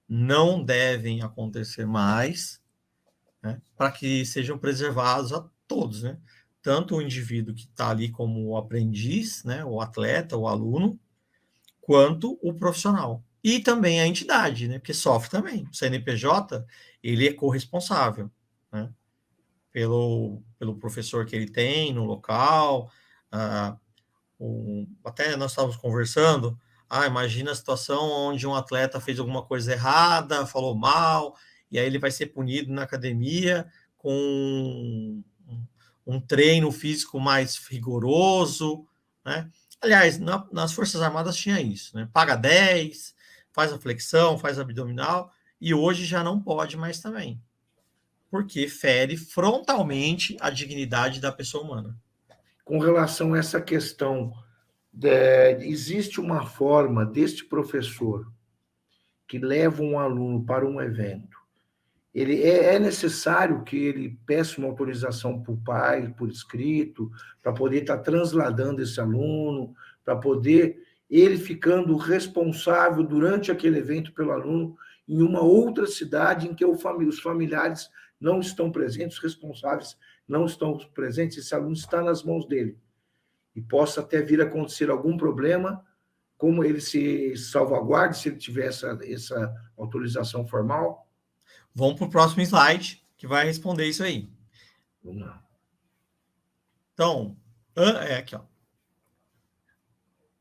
C: não devem acontecer mais, né, para que sejam preservados a todos, né? Tanto o indivíduo que está ali como o aprendiz, né, o atleta, o aluno, quanto o profissional. E também a entidade, né, porque sofre também. O CNPJ, ele é corresponsável, né, pelo professor que ele tem no local. Até nós estávamos conversando, imagina a situação onde um atleta fez alguma coisa errada, falou mal, e aí ele vai ser punido na academia com um treino físico mais rigoroso, né? Aliás, nas Forças Armadas tinha isso, né? Paga 10, faz a flexão, faz abdominal, e hoje já não pode mais também, porque fere frontalmente a dignidade da pessoa humana.
B: Com relação a essa questão, existe uma forma deste professor que leva um aluno para um evento, ele é necessário que ele peça uma autorização para o pai, por escrito, para poder estar transladando esse aluno, para poder ele ficando responsável durante aquele evento pelo aluno em uma outra cidade em que os familiares não estão presentes, os responsáveis não estão presentes, esse aluno está nas mãos dele. E possa até vir a acontecer algum problema, como ele se salvaguarde se ele tiver essa autorização formal.
C: Vamos para o próximo slide, que vai responder isso aí.
B: Vamos lá.
C: Então, aqui, ó.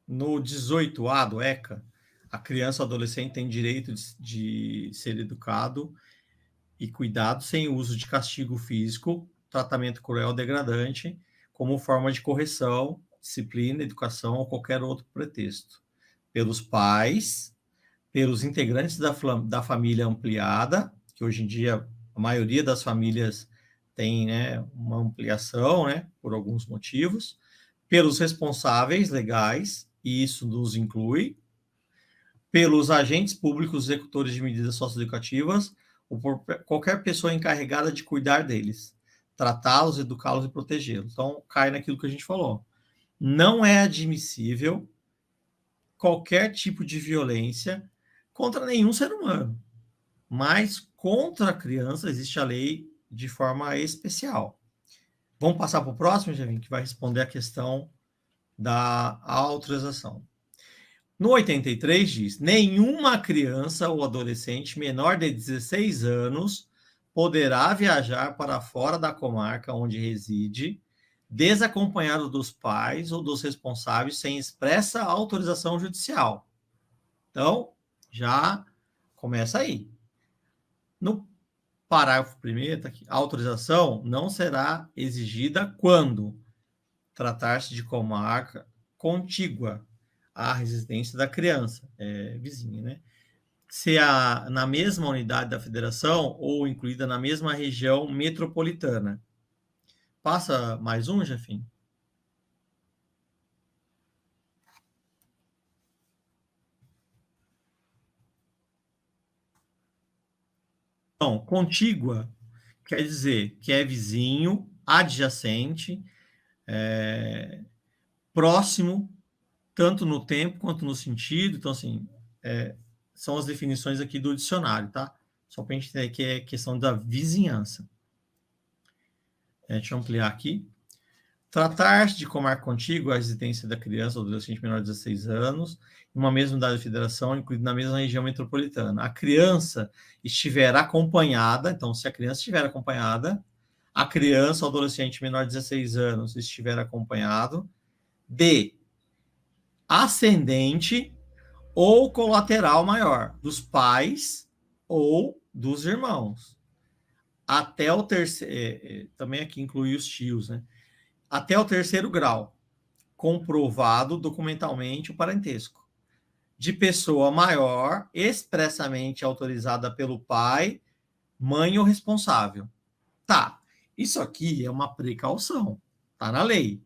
C: No 18A do ECA, a criança ou adolescente tem direito de ser educado e cuidado sem uso de castigo físico, tratamento cruel ou degradante, como forma de correção, disciplina, educação ou qualquer outro pretexto, pelos pais, pelos integrantes da família ampliada, que hoje em dia a maioria das famílias tem, né, uma ampliação, né, por alguns motivos, pelos responsáveis legais, e isso nos inclui, pelos agentes públicos executores de medidas socioeducativas, ou por qualquer pessoa encarregada de cuidar deles, tratá-los, educá-los e protegê-los. Então, cai naquilo que a gente falou. Não é admissível qualquer tipo de violência contra nenhum ser humano, mas contra a criança existe a lei de forma especial. Vamos passar para o próximo, Javin, que vai responder a questão da autorização. No 83 diz: nenhuma criança ou adolescente menor de 16 anos poderá viajar para fora da comarca onde reside, desacompanhado dos pais ou dos responsáveis sem expressa autorização judicial. Então, já começa aí. No parágrafo 1º, tá aqui, a autorização não será exigida quando tratar-se de comarca contígua à residência da criança, vizinha, né? Se na mesma unidade da federação ou incluída na mesma região metropolitana. Passa mais um, Jefim? Então, contígua quer dizer que é vizinho, adjacente, próximo, tanto no tempo quanto no sentido. Então, assim, são as definições aqui do dicionário, tá? Só para a gente entender que é questão da vizinhança. Deixa eu ampliar aqui. Tratar-se de comarca contígua à residência da criança ou adolescente menor de 16 anos, em uma mesma unidade de federação, incluída na mesma região metropolitana. A criança estiver acompanhada, então, se a criança estiver acompanhada, a criança ou adolescente menor de 16 anos estiver acompanhado de ascendente ou colateral maior, dos pais ou dos irmãos. Até o terceiro, também aqui inclui os tios, né? Até o 3º grau, comprovado documentalmente o parentesco. de pessoa maior, expressamente autorizada pelo pai, mãe ou responsável. Tá, isso aqui é uma precaução, tá na lei.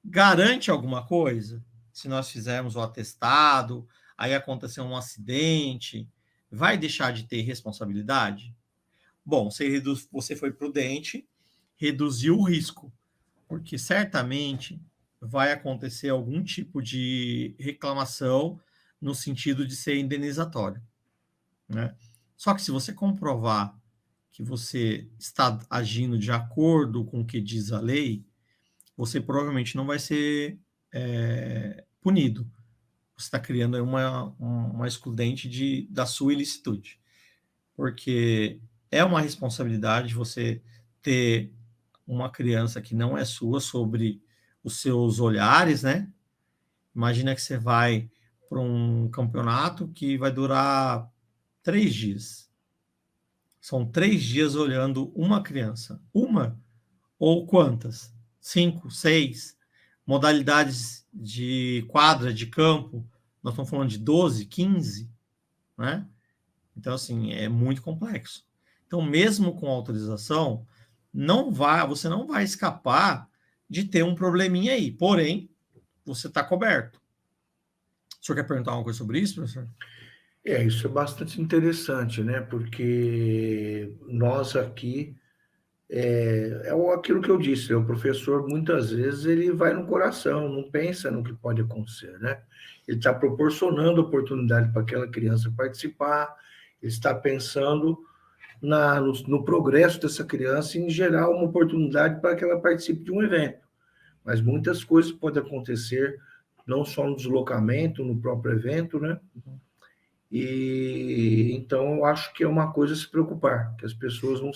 C: Garante alguma coisa? Se nós fizermos o atestado, aí aconteceu um acidente, vai deixar de ter responsabilidade? Bom, você foi prudente, reduziu o risco, porque certamente vai acontecer algum tipo de reclamação no sentido de ser indenizatório, né? Só que se você comprovar que você está agindo de acordo com o que diz a lei, você provavelmente não vai ser punido. Você está criando uma excludente da sua ilicitude. Porque é uma responsabilidade você ter uma criança que não é sua sobre os seus olhares, né? Imagina que você vai para um campeonato que vai durar 3 dias. São 3 dias olhando uma criança. Uma ou quantas? 5, 6? Modalidades de quadra, de campo, nós estamos falando de 12, 15, né? Então, assim, é muito complexo. Então, mesmo com autorização, você não vai escapar de ter um probleminha aí. Porém, você está coberto. O senhor quer perguntar uma coisa sobre isso, professor?
B: Isso é bastante interessante, né? Porque nós aqui, aquilo que eu disse, o professor muitas vezes ele vai no coração, não pensa no que pode acontecer, né? Ele está proporcionando oportunidade para aquela criança participar, ele está pensando no progresso dessa criança e em gerar uma oportunidade para que ela participe de um evento. Mas muitas coisas podem acontecer, não só no deslocamento, no próprio evento, né? E então eu acho que é uma coisa a se preocupar, que as pessoas não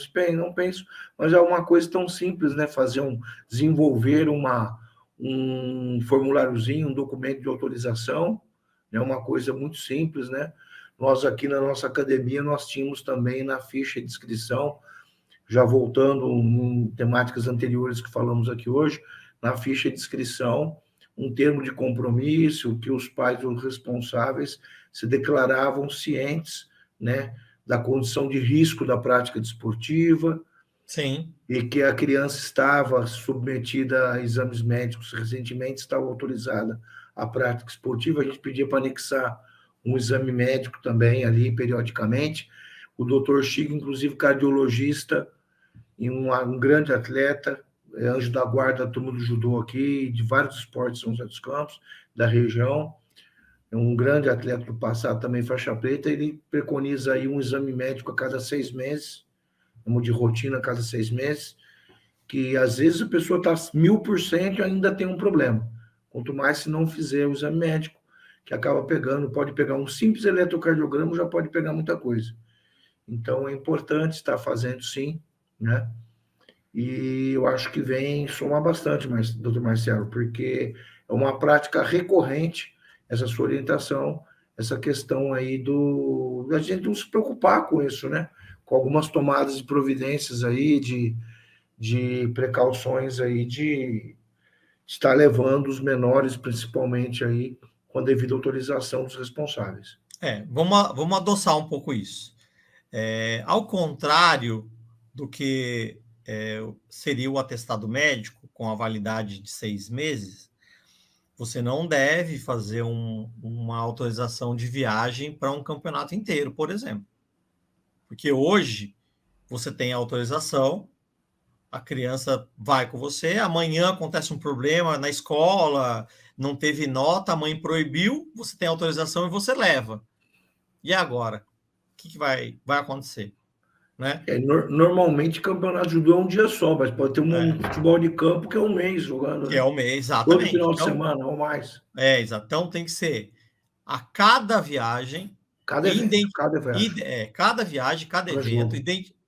B: pensam, mas é uma coisa tão simples, né? Desenvolver um formuláriozinho, um documento de autorização, é uma coisa muito simples, né? Nós aqui na nossa academia, nós tínhamos também na ficha de inscrição, já voltando em temáticas anteriores que falamos aqui hoje, na ficha de inscrição, um termo de compromisso que os pais ou responsáveis se declaravam cientes, né, da condição de risco da prática desportiva.
C: Sim.
B: E que a criança estava submetida a exames médicos, recentemente estava autorizada à prática esportiva, a gente pedia para anexar um exame médico também ali, periodicamente. O doutor Chico, inclusive cardiologista, e um grande atleta, anjo da guarda da turma do judô aqui, de vários esportes São José dos Campos, da região, é um grande atleta do passado, também faixa preta, ele preconiza aí um exame médico a cada 6 meses, de rotina a cada 6 meses, que às vezes a pessoa está 1000% e ainda tem um problema. Quanto mais se não fizer o exame médico, que acaba pode pegar um simples eletrocardiograma, já pode pegar muita coisa. Então é importante estar fazendo sim, né? E eu acho que vem somar bastante, doutor Marcelo, porque é uma prática recorrente essa sua orientação, essa questão aí da gente não se preocupar com isso, né? Com algumas tomadas de providências aí, de precauções aí, de estar levando os menores, principalmente aí, com a devida autorização dos responsáveis.
C: Vamos adoçar um pouco isso. Ao contrário do que seria o atestado médico, com a validade de 6 meses, você não deve fazer uma autorização de viagem para um campeonato inteiro, por exemplo. Porque hoje você tem a autorização, a criança vai com você, amanhã acontece um problema na escola, não teve nota, a mãe proibiu, você tem autorização e você leva. E agora? O que vai acontecer? Né?
B: Normalmente, campeonato de judô é um dia só, mas pode ter um futebol de campo que é um mês jogando.
C: Que é um mês, exatamente.
B: Todo final de semana, ou mais.
C: Exato. Então, tem que ser a cada viagem, cada viagem, cada evento,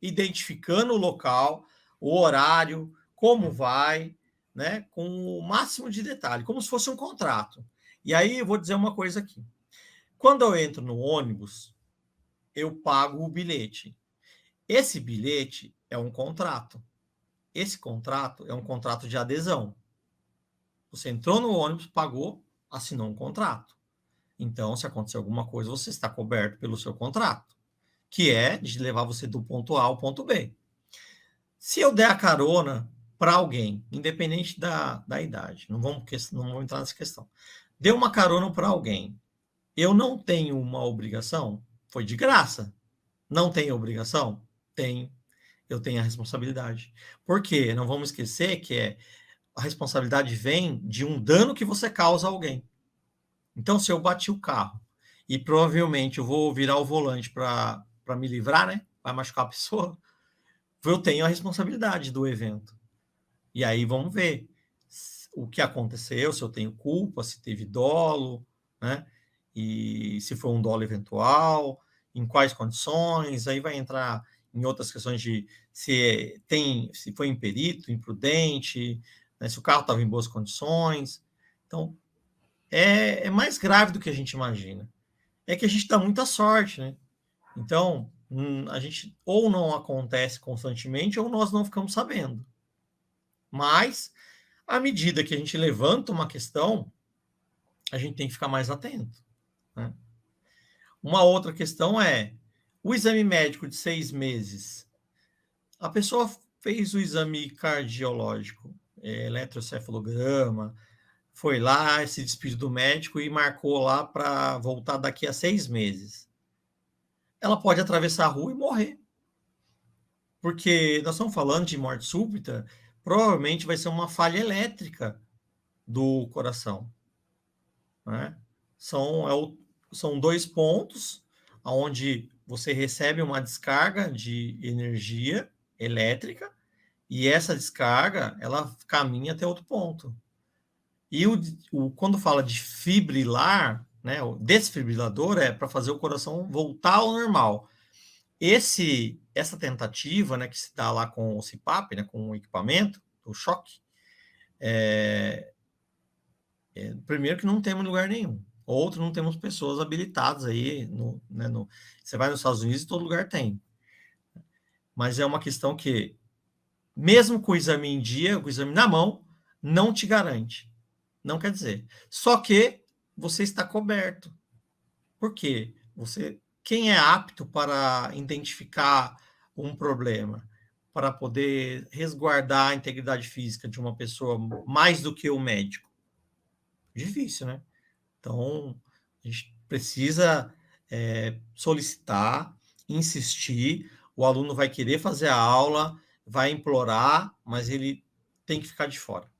C: identificando o local, o horário, como vai, né, com o máximo de detalhe, como se fosse um contrato. E aí, eu vou dizer uma coisa aqui. Quando eu entro no ônibus, eu pago o bilhete. Esse bilhete é um contrato. Esse contrato é um contrato de adesão. Você entrou no ônibus, pagou, assinou um contrato. Então, se acontecer alguma coisa, você está coberto pelo seu contrato, que é de levar você do ponto A ao ponto B. Se eu der a carona para alguém, independente da idade, não vamos entrar nessa questão. Deu uma carona para alguém, eu não tenho uma obrigação? Foi de graça. Não tenho obrigação? Tenho. Eu tenho a responsabilidade. Por quê? Não vamos esquecer que a responsabilidade vem de um dano que você causa a alguém. Então, se eu bati o carro e provavelmente eu vou virar o volante para me livrar, né? Vai machucar a pessoa, eu tenho a responsabilidade do evento. E aí vamos ver o que aconteceu, se eu tenho culpa, se teve dolo, né? E se foi um dolo eventual, em quais condições, aí vai entrar em outras questões de se foi imperito, imprudente, né? Se o carro estava em boas condições. Então, é mais grave do que a gente imagina. É que a gente dá muita sorte, né? Então, a gente ou não acontece constantemente ou nós não ficamos sabendo. Mas, à medida que a gente levanta uma questão, a gente tem que ficar mais atento, né? Uma outra questão é o exame médico de 6 meses. A pessoa fez o exame cardiológico, eletrocefalograma, foi lá, se despediu do médico e marcou lá para voltar daqui a 6 meses. Ela pode atravessar a rua e morrer. Porque nós estamos falando de morte súbita, provavelmente vai ser uma falha elétrica do coração, né? São 2 pontos onde você recebe uma descarga de energia elétrica e essa descarga ela caminha até outro ponto. E quando fala de fibrilar, né, o desfibrilador é para fazer o coração voltar ao normal. Essa tentativa, né, que se dá lá com o CPAP, né, com o equipamento, o choque, primeiro que não temos lugar nenhum. Outro, não temos pessoas habilitadas aí. Você vai nos Estados Unidos e todo lugar tem. Mas é uma questão que, mesmo com o exame em dia, com o exame na mão, não te garante. Não quer dizer. Só que você está coberto. Por quê? Quem é apto para identificar um problema, para poder resguardar a integridade física de uma pessoa mais do que o médico? Difícil, né? Então, a gente precisa solicitar, insistir. O aluno vai querer fazer a aula, vai implorar, mas ele tem que ficar de fora.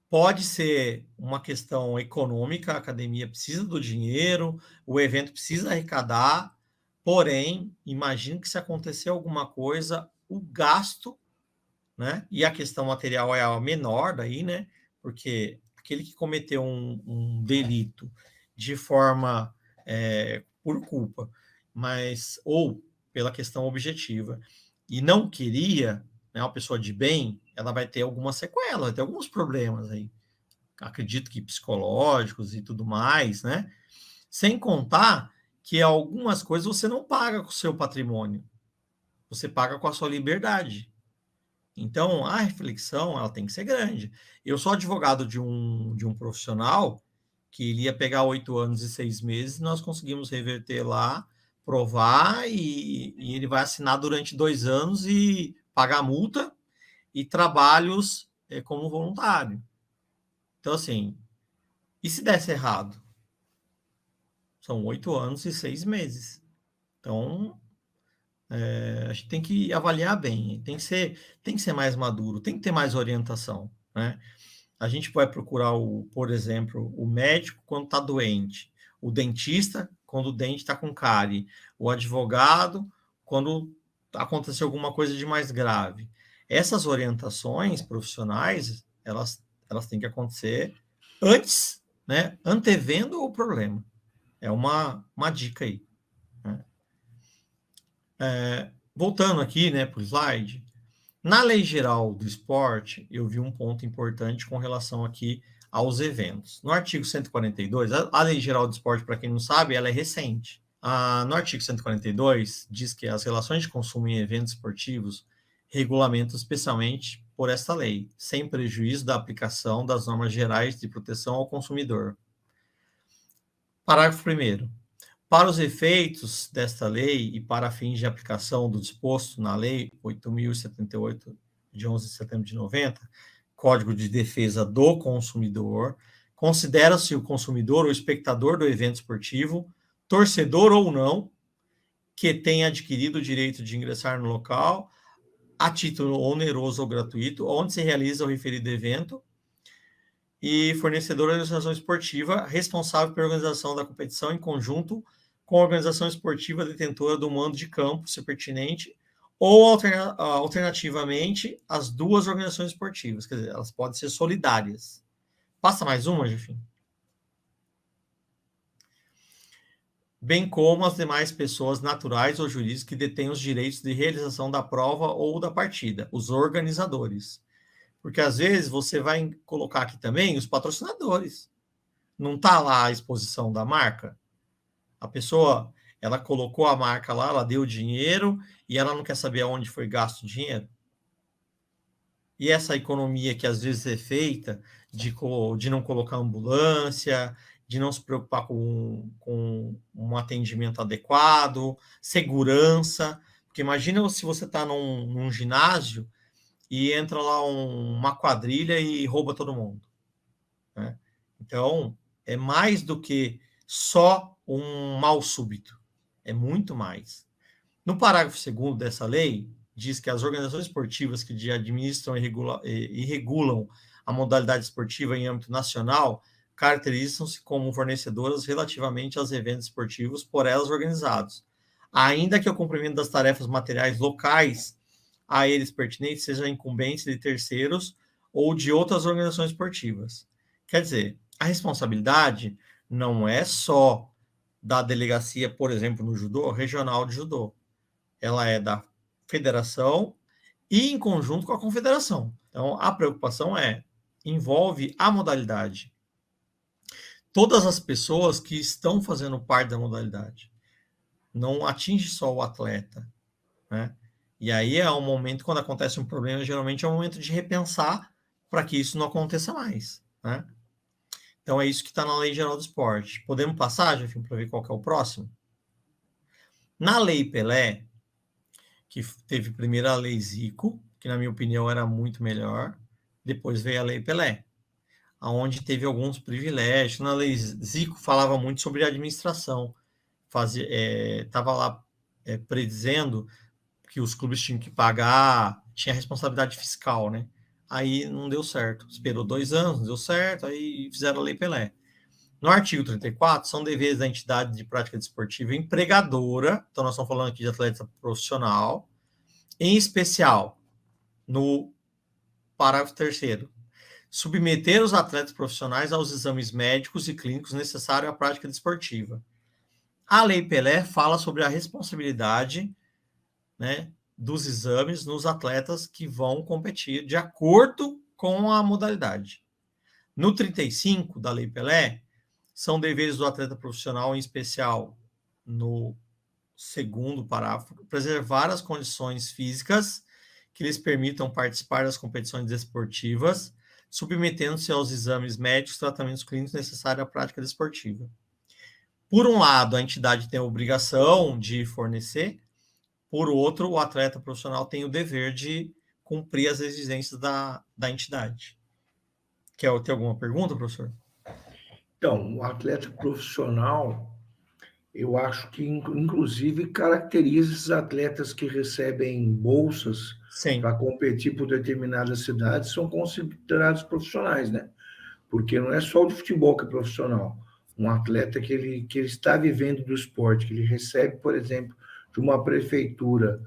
C: Pode ser uma questão econômica, a academia precisa do dinheiro, o evento precisa arrecadar, porém, imagino que se acontecer alguma coisa, o gasto, né? E a questão material é a menor daí, né? Porque aquele que cometeu um delito de forma por culpa, ou pela questão objetiva, e não queria, né, uma pessoa de bem, ela vai ter alguma sequela, vai ter alguns problemas aí. Acredito que psicológicos e tudo mais, né? Sem contar que algumas coisas você não paga com o seu patrimônio, você paga com a sua liberdade. Então, a reflexão ela tem que ser grande. Eu sou advogado de um profissional que ele ia pegar 8 anos e 6 meses, nós conseguimos reverter lá, provar, e ele vai assinar durante 2 anos e pagar multa e trabalhos como voluntário. Então, assim, e se desse errado? São 8 anos e 6 meses. Então, a gente tem que avaliar bem, tem que ser mais maduro, tem que ter mais orientação, né? A gente vai procurar, por exemplo, o médico quando está doente, o dentista quando o dente está com cárie, o advogado quando aconteceu alguma coisa de mais grave. Essas orientações profissionais, elas têm que acontecer antes, né, antevendo o problema. É uma dica aí, né? Voltando aqui, né, para o slide, na Lei Geral do Esporte, eu vi um ponto importante com relação aqui aos eventos. No artigo 142, a Lei Geral do Esporte, para quem não sabe, ela é recente. No artigo 142, diz que as relações de consumo em eventos esportivos regulamentam especialmente por esta lei, sem prejuízo da aplicação das normas gerais de proteção ao consumidor. Parágrafo 1º. Para os efeitos desta lei e para fins de aplicação do disposto na Lei 8.078, de 11 de setembro de 90, Código de Defesa do Consumidor, considera-se o consumidor ou espectador do evento esportivo, torcedor ou não, que tenha adquirido o direito de ingressar no local a título oneroso ou gratuito, onde se realiza o referido evento, e fornecedor da organização esportiva responsável pela organização da competição em conjunto com a organização esportiva detentora do mando de campo, se pertinente, ou alternativamente as duas organizações esportivas, quer dizer, elas podem ser solidárias. Passa mais uma, Jefim? Bem como as demais pessoas naturais ou jurídicas que detêm os direitos de realização da prova ou da partida, os organizadores. Porque às vezes você vai colocar aqui também os patrocinadores. Não está lá a exposição da marca? A pessoa, ela colocou a marca lá, ela deu o dinheiro e ela não quer saber aonde foi gasto o dinheiro. E essa economia que às vezes é feita de não colocar ambulância, de não se preocupar com um atendimento adequado, segurança. Porque imagina se você está num ginásio e entra lá uma quadrilha e rouba todo mundo, né? Então, é mais do que só um mal súbito. É muito mais. No parágrafo 2º dessa lei, diz que as organizações esportivas que administram e regulam a modalidade esportiva em âmbito nacional caracterizam-se como fornecedoras relativamente aos eventos esportivos por elas organizados, ainda que o cumprimento das tarefas materiais locais a eles pertinentes seja incumbência de terceiros ou de outras organizações esportivas. Quer dizer, a responsabilidade não é só da delegacia, por exemplo, no judô, regional de judô. Ela é da federação e em conjunto com a confederação. Então, a preocupação envolve a modalidade. Todas as pessoas que estão fazendo parte da modalidade. Não atinge só o atleta, né? E aí é um momento, quando acontece um problema, geralmente é um momento de repensar para que isso não aconteça mais, né? Então é isso que está na Lei Geral do Esporte. Podemos passar, Jefim, para ver qual que é o próximo? Na Lei Pelé, que teve primeiro a Lei Zico, que na minha opinião era muito melhor, depois veio a Lei Pelé, onde teve alguns privilégios. Na Lei Zico falava muito sobre administração, estava lá predizendo que os clubes tinham que pagar, tinha responsabilidade fiscal, né? Aí não deu certo. Esperou 2 anos, não deu certo, aí fizeram a Lei Pelé. No artigo 34, são deveres da entidade de prática desportiva empregadora, então nós estamos falando aqui de atleta profissional, em especial, no parágrafo 3º, submeter os atletas profissionais aos exames médicos e clínicos necessários à prática desportiva. A Lei Pelé fala sobre a responsabilidade, né, dos exames nos atletas que vão competir de acordo com a modalidade. No 35 da Lei Pelé, são deveres do atleta profissional, em especial no 2º parágrafo, preservar as condições físicas que lhes permitam participar das competições desportivas, submetendo-se aos exames médicos e tratamentos clínicos necessários à prática desportiva. Por um lado, a entidade tem a obrigação de fornecer, por outro, o atleta profissional tem o dever de cumprir as exigências da entidade. Quer ter alguma pergunta, professor?
B: Então, o atleta profissional, eu acho que, inclusive, caracteriza esses atletas que recebem bolsas para competir por determinadas cidades, são considerados profissionais, né? Porque não é só o de futebol que é profissional. Um atleta que ele está vivendo do esporte, que ele recebe, por exemplo, de uma prefeitura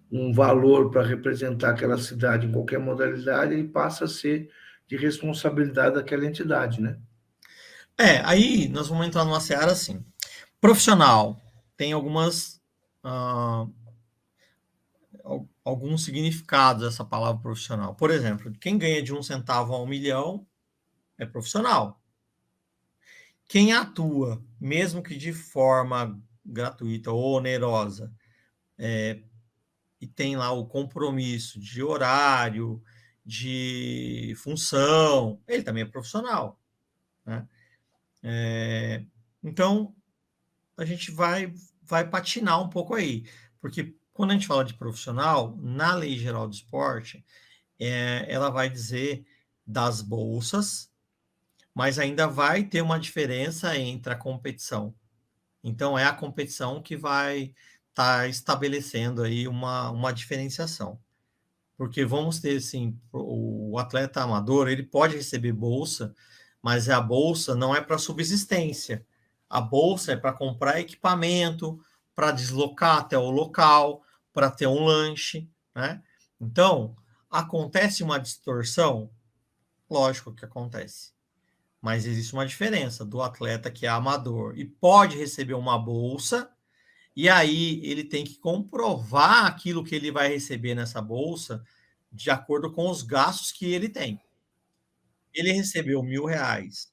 B: um valor para representar aquela cidade em qualquer modalidade, ele passa a ser de responsabilidade daquela entidade, né?
C: Aí nós vamos entrar numa seara assim. Profissional tem alguns significados essa palavra profissional. Por exemplo, quem ganha de 1 centavo a 1 milhão é profissional. Quem atua, mesmo que de forma gratuita ou onerosa, e tem lá o compromisso de horário, de função, ele também é profissional, né? Então, a gente vai patinar um pouco aí, porque quando a gente fala de profissional, na Lei Geral do Esporte, ela vai dizer das bolsas, mas ainda vai ter uma diferença entre a competição. Então, é a competição que vai estar estabelecendo aí uma diferenciação. Porque vamos ter, assim, o atleta amador, ele pode receber bolsa, mas a bolsa não é para subsistência. A bolsa é para comprar equipamento, para deslocar até o local, para ter um lanche, né? Então, acontece uma distorção? Lógico que acontece. Mas existe uma diferença do atleta que é amador e pode receber uma bolsa, e aí ele tem que comprovar aquilo que ele vai receber nessa bolsa de acordo com os gastos que ele tem. Ele recebeu R$ 1.000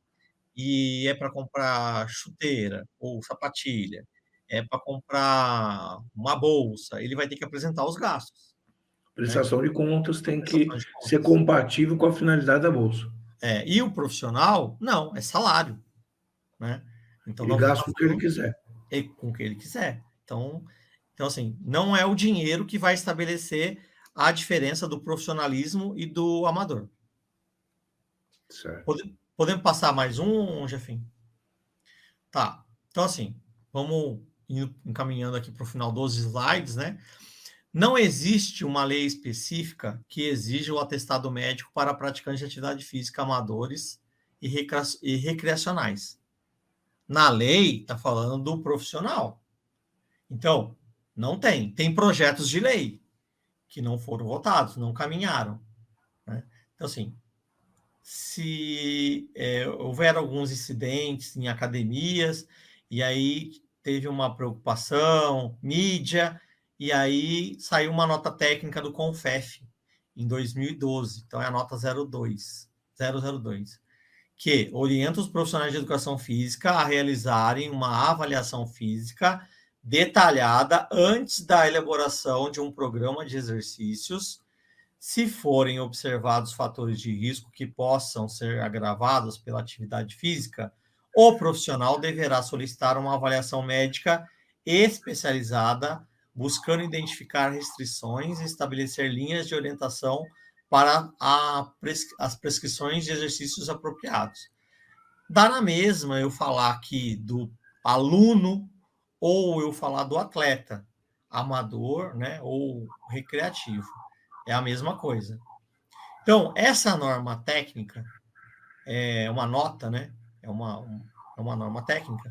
C: e é para comprar chuteira ou sapatilha, é para comprar uma bolsa, ele vai ter que apresentar os gastos, né?
B: Prestação de contas tem que
C: Prestação de
B: ser
C: contas.
B: compatível com a finalidade da bolsa.
C: E o profissional, não, é salário, né? Então,
B: Ele
C: nós vamos
B: gasta
C: estar
B: com o que ele
C: falando
B: quiser.
C: com o que ele quiser. Então, assim, não é o dinheiro que vai estabelecer a diferença do profissionalismo e do amador.
B: Certo.
C: Podemos passar mais um, Jefinho? Tá. Então, assim, vamos encaminhando aqui para o final dos slides, né? Não existe uma lei específica que exija o atestado médico para praticantes de atividade física amadores e recreacionais. Na lei, está falando do profissional. Então, não tem. Tem projetos de lei que não foram votados, não caminharam, né? Então, assim, se houver alguns incidentes em academias, e aí teve uma preocupação, mídia, e aí saiu uma nota técnica do CONFEF em 2012, então é a nota 002, que orienta os profissionais de educação física a realizarem uma avaliação física detalhada antes da elaboração de um programa de exercícios. Se forem observados fatores de risco que possam ser agravados pela atividade física, o profissional deverá solicitar uma avaliação médica especializada, buscando identificar restrições e estabelecer linhas de orientação para as prescrições de exercícios apropriados. Dá na mesma eu falar aqui do aluno ou eu falar do atleta, amador, né, ou recreativo. É a mesma coisa. Então, essa norma técnica é uma nota, né? É uma norma técnica.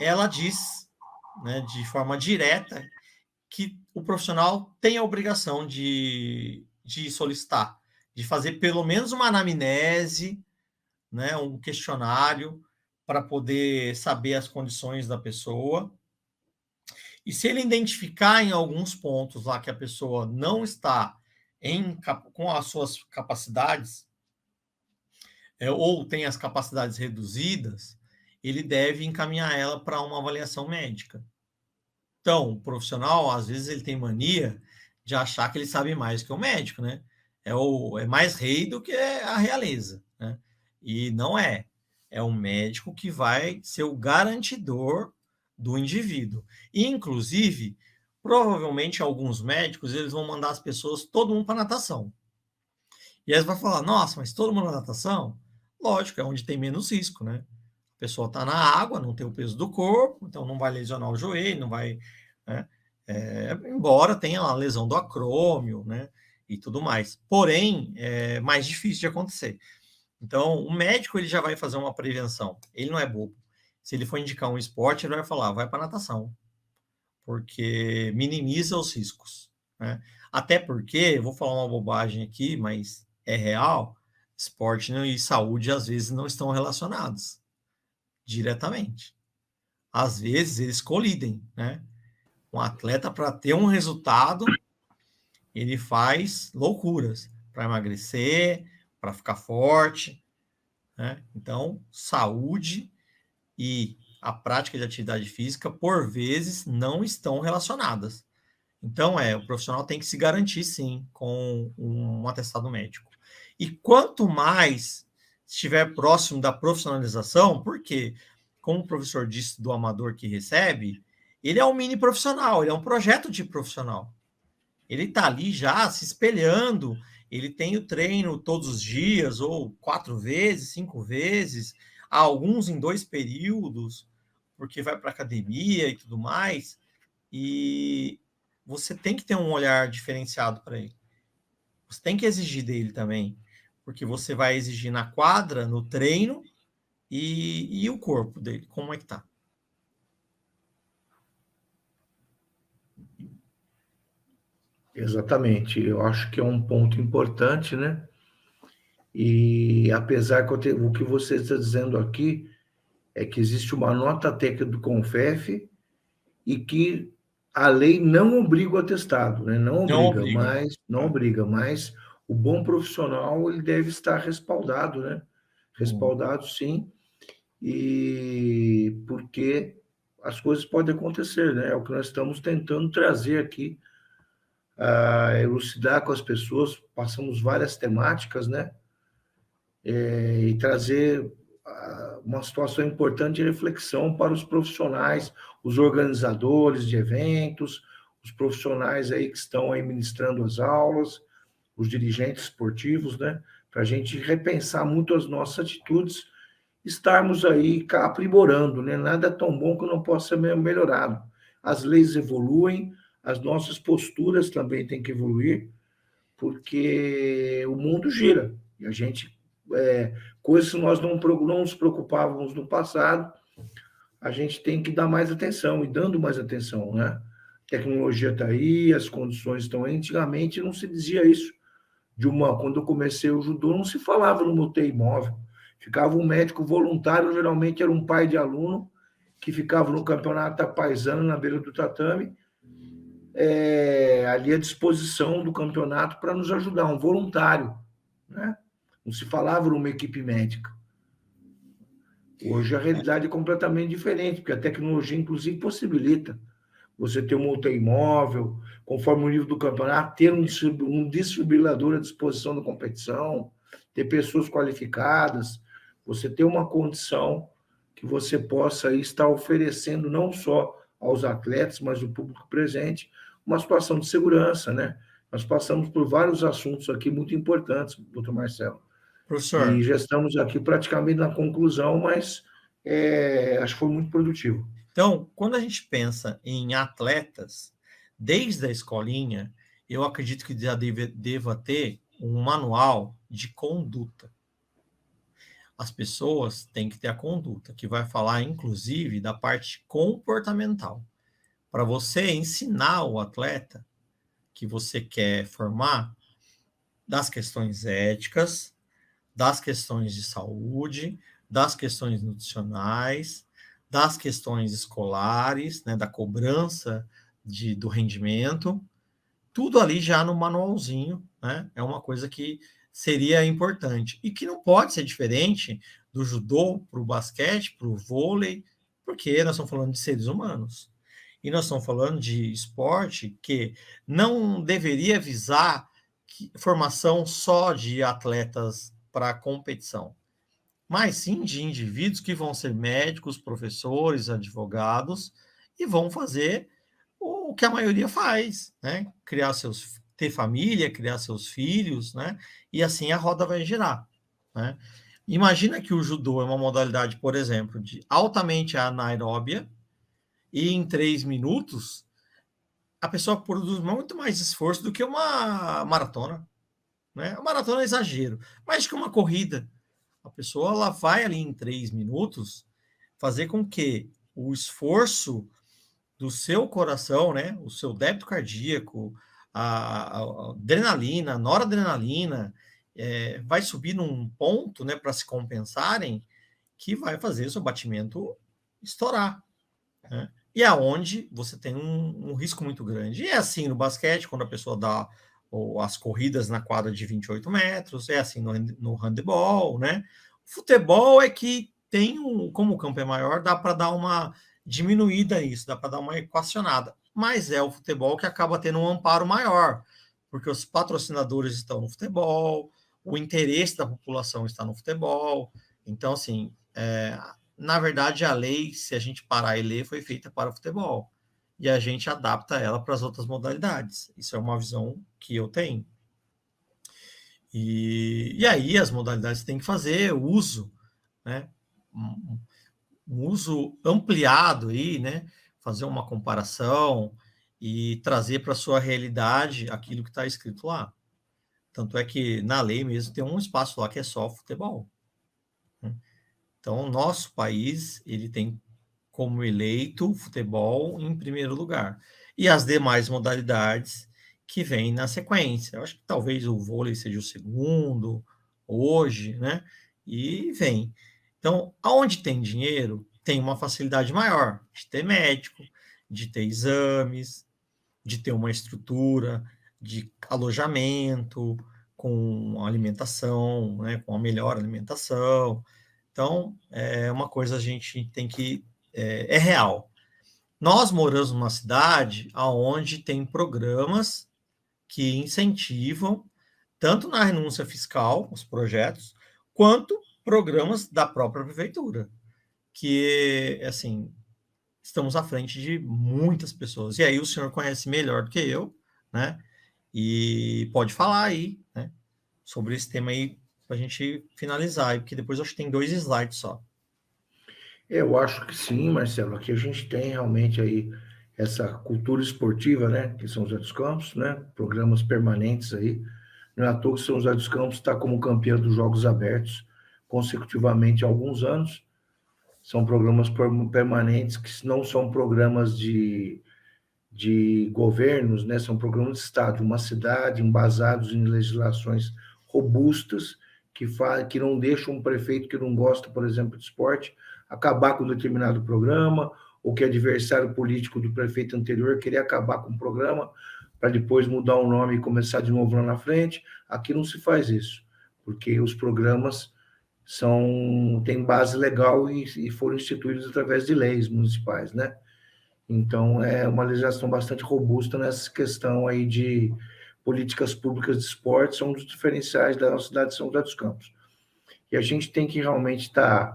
C: Ela diz, né, de forma direta que o profissional tem a obrigação de solicitar, de fazer pelo menos uma anamnese, né, um questionário para poder saber as condições da pessoa. E se ele identificar em alguns pontos lá que a pessoa não está com as suas capacidades, ou tem as capacidades reduzidas, ele deve encaminhar ela para uma avaliação médica. Então, o profissional, às vezes, ele tem mania de achar que ele sabe mais que o médico, né? É mais rei do que a realeza, né? E não é. É o médico que vai ser o garantidor do indivíduo. E, inclusive, provavelmente alguns médicos, eles vão mandar as pessoas, todo mundo para natação. E aí você vai falar, nossa, mas todo mundo na natação? Lógico, é onde tem menos risco, né? A pessoa está na água, não tem o peso do corpo, então não vai lesionar o joelho, não vai, né? Embora tenha a lesão do acrômio, né? E tudo mais. Porém, é mais difícil de acontecer. Então, o médico ele já vai fazer uma prevenção. Ele não é bobo. Se ele for indicar um esporte, ele vai falar, vai para natação, porque minimiza os riscos, né? Até porque, vou falar uma bobagem aqui, mas é real, esporte e saúde às vezes não estão relacionados diretamente. Às vezes eles colidem, né? Um atleta, para ter um resultado, ele faz loucuras para emagrecer, para ficar forte, né? Então, saúde e a prática de atividade física, por vezes, não estão relacionadas. Então, o profissional tem que se garantir, sim, com um atestado médico. E quanto mais estiver próximo da profissionalização, por quê? como o professor disse do amador que recebe, ele é um mini profissional, ele é um projeto de profissional. Ele está ali já se espelhando, ele tem o treino todos os dias, ou 4 vezes, 5 vezes, alguns em 2 períodos, porque vai para academia e tudo mais, e você tem que ter um olhar diferenciado para ele. Você tem que exigir dele também, porque você vai exigir na quadra, no treino, e o corpo dele, como é que tá?
B: Exatamente. Eu acho que é um ponto importante, né? E apesar que o que você está dizendo aqui é que existe uma nota técnica do CONFEF e que a lei não obriga o atestado, né? Não
C: Não
B: obriga,
C: obriga.
B: mas o bom profissional ele deve estar respaldado, né? Respaldado, sim, e porque as coisas podem acontecer, né? É o que nós estamos tentando trazer aqui, elucidar com as pessoas, passamos várias temáticas, né? E trazer uma situação importante de reflexão para os profissionais, os organizadores de eventos, os profissionais aí que estão aí ministrando as aulas, os dirigentes esportivos, né? Para a gente repensar muito as nossas atitudes, estarmos aí aprimorando, né? Nada é tão bom que não possa ser melhorado. As leis evoluem, as nossas posturas também têm que evoluir, porque o mundo gira e a gente coisas que nós não nos preocupávamos no passado, a gente tem que dar mais atenção e dando mais atenção, né? A tecnologia está aí, as condições estão aí. Antigamente não se dizia isso. Quando eu comecei o judô, não se falava no UTI imóvel. Ficava um médico voluntário, geralmente era um pai de aluno, que ficava no campeonato paisano, na beira do tatame, ali à disposição do campeonato para nos ajudar, um voluntário, né? Não se falava numa equipe médica. Hoje a realidade é completamente diferente, porque a tecnologia, inclusive, possibilita você ter um UTI imóvel, conforme o nível do campeonato, ter um desfibrilador à disposição da competição, ter pessoas qualificadas, você ter uma condição que você possa estar oferecendo não só aos atletas, mas ao público presente, uma situação de segurança, né? Nós passamos por vários assuntos aqui muito importantes, doutor Marcelo.
C: Professor,
B: E já estamos aqui praticamente na conclusão, mas acho que foi muito produtivo.
C: então, quando a gente pensa em atletas, desde a escolinha, eu acredito que já deva ter um manual de conduta. As pessoas têm que ter a conduta, que vai falar, inclusive, da parte comportamental. Para você ensinar o atleta que você quer formar das questões éticas, das questões de saúde, das questões nutricionais, das questões escolares, né, da cobrança do rendimento, tudo ali já no manualzinho, né? É uma coisa que seria importante e que não pode ser diferente do judô para o basquete, para o vôlei, porque nós estamos falando de seres humanos. E nós estamos falando de esporte que não deveria visar formação só de atletas para competição, mas sim de indivíduos que vão ser médicos, professores, advogados e vão fazer o que a maioria faz, né? Ter família, criar seus filhos, né? E assim a roda vai girar, né? Imagina que o judô é uma modalidade, por exemplo, de altamente anaeróbia e em 3 minutos a pessoa produz muito mais esforço do que uma maratona, né? A maratona é exagero, mais que uma corrida. A pessoa ela vai ali em 3 minutos fazer com que o esforço do seu coração, né, o seu débito cardíaco, a adrenalina, a noradrenalina, vai subir num ponto, né, para se compensarem, que vai fazer o seu batimento estourar, né? E é onde você tem um risco muito grande. E é assim no basquete, quando a pessoa dá as corridas na quadra de 28 metros, é assim no handebol, né? O futebol é que tem como o campo é maior, dá para dar uma diminuída nisso, dá para dar uma equacionada. Mas é o futebol que acaba tendo um amparo maior, porque os patrocinadores estão no futebol, o interesse da população está no futebol. Então, assim, na verdade, a lei, se a gente parar e ler, foi feita para o futebol. E a gente adapta ela para as outras modalidades. Isso é uma visão que eu tenho. E aí as modalidades têm que fazer uso, né? Um uso ampliado aí, né? Fazer uma comparação e trazer para a sua realidade aquilo que está escrito lá. Tanto é que na lei mesmo tem um espaço lá que é só futebol. Né? Então, o nosso país, ele tem como eleito o futebol em primeiro lugar. E as demais modalidades que vêm na sequência. Eu acho que talvez o vôlei seja o segundo, hoje, né? E vem. Então, aonde tem dinheiro, tem uma facilidade maior de ter médico, de ter exames, de ter uma estrutura de alojamento, com alimentação, né, com a melhor alimentação. Então, é uma coisa a gente tem que... É real. Nós moramos numa cidade onde tem programas que incentivam, tanto na renúncia fiscal, os projetos, quanto programas da própria prefeitura, que, assim, estamos à frente de muitas pessoas. E aí o senhor conhece melhor do que eu, né? E pode falar aí, né, sobre esse tema aí, para a gente finalizar, porque depois eu acho que tem 2 slides só.
B: Eu acho que sim, Marcelo. Aqui a gente tem realmente aí essa cultura esportiva, né? Que São José dos Campos, né? Programas permanentes aí. Não é à toa que São José dos Campos está como campeão dos Jogos Abertos consecutivamente há alguns anos. São programas permanentes que não são programas de governos, né? São programas de Estado, uma cidade, embasados em legislações robustas que não deixam um prefeito que não gosta, por exemplo, de esporte, acabar com um determinado programa, ou que adversário político do prefeito anterior querer acabar com o programa para depois mudar o nome e começar de novo lá na frente. Aqui não se faz isso, porque os programas têm base legal e foram instituídos através de leis municipais, né? Então, é uma legislação bastante robusta nessa questão aí de políticas públicas de esporte, são um dos diferenciais da nossa cidade de São José dos Campos. E a gente tem que realmente estar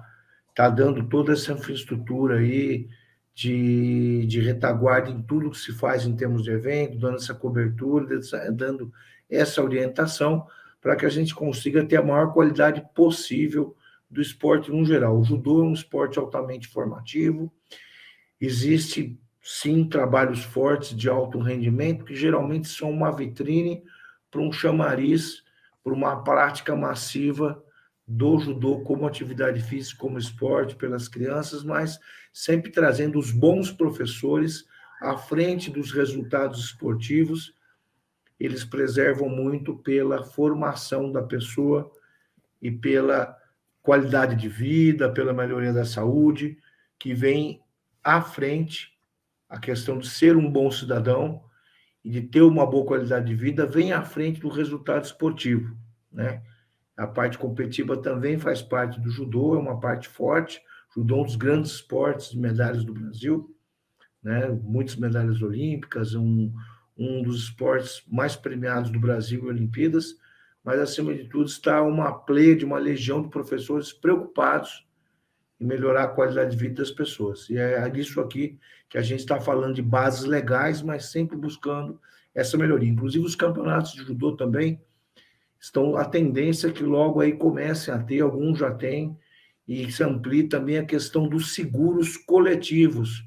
B: dando toda essa infraestrutura aí de retaguarda em tudo que se faz em termos de evento, dando essa cobertura, dando essa orientação para que a gente consiga ter a maior qualidade possível do esporte no geral. O judô é um esporte altamente formativo, existe sim trabalhos fortes de alto rendimento, que geralmente são uma vitrine para um chamariz, para uma prática massiva do judô como atividade física, como esporte pelas crianças, mas sempre trazendo os bons professores à frente dos resultados esportivos. Eles preservam muito pela formação da pessoa e pela qualidade de vida, pela melhoria da saúde, que vem à frente. A questão de ser um bom cidadão e de ter uma boa qualidade de vida vem à frente do resultado esportivo, né? A parte competitiva também faz parte do judô, é uma parte forte. O judô é um dos grandes esportes de medalhas do Brasil, né? Muitas medalhas olímpicas, um dos esportes mais premiados do Brasil em Olimpíadas, mas, acima de tudo, está uma pleia, uma legião de professores preocupados e melhorar a qualidade de vida das pessoas. E é isso aqui que a gente está falando de bases legais, mas sempre buscando essa melhoria. Inclusive, os campeonatos de judô também estão a tendência que logo aí comecem a ter, alguns já têm, e se amplie também a questão dos seguros coletivos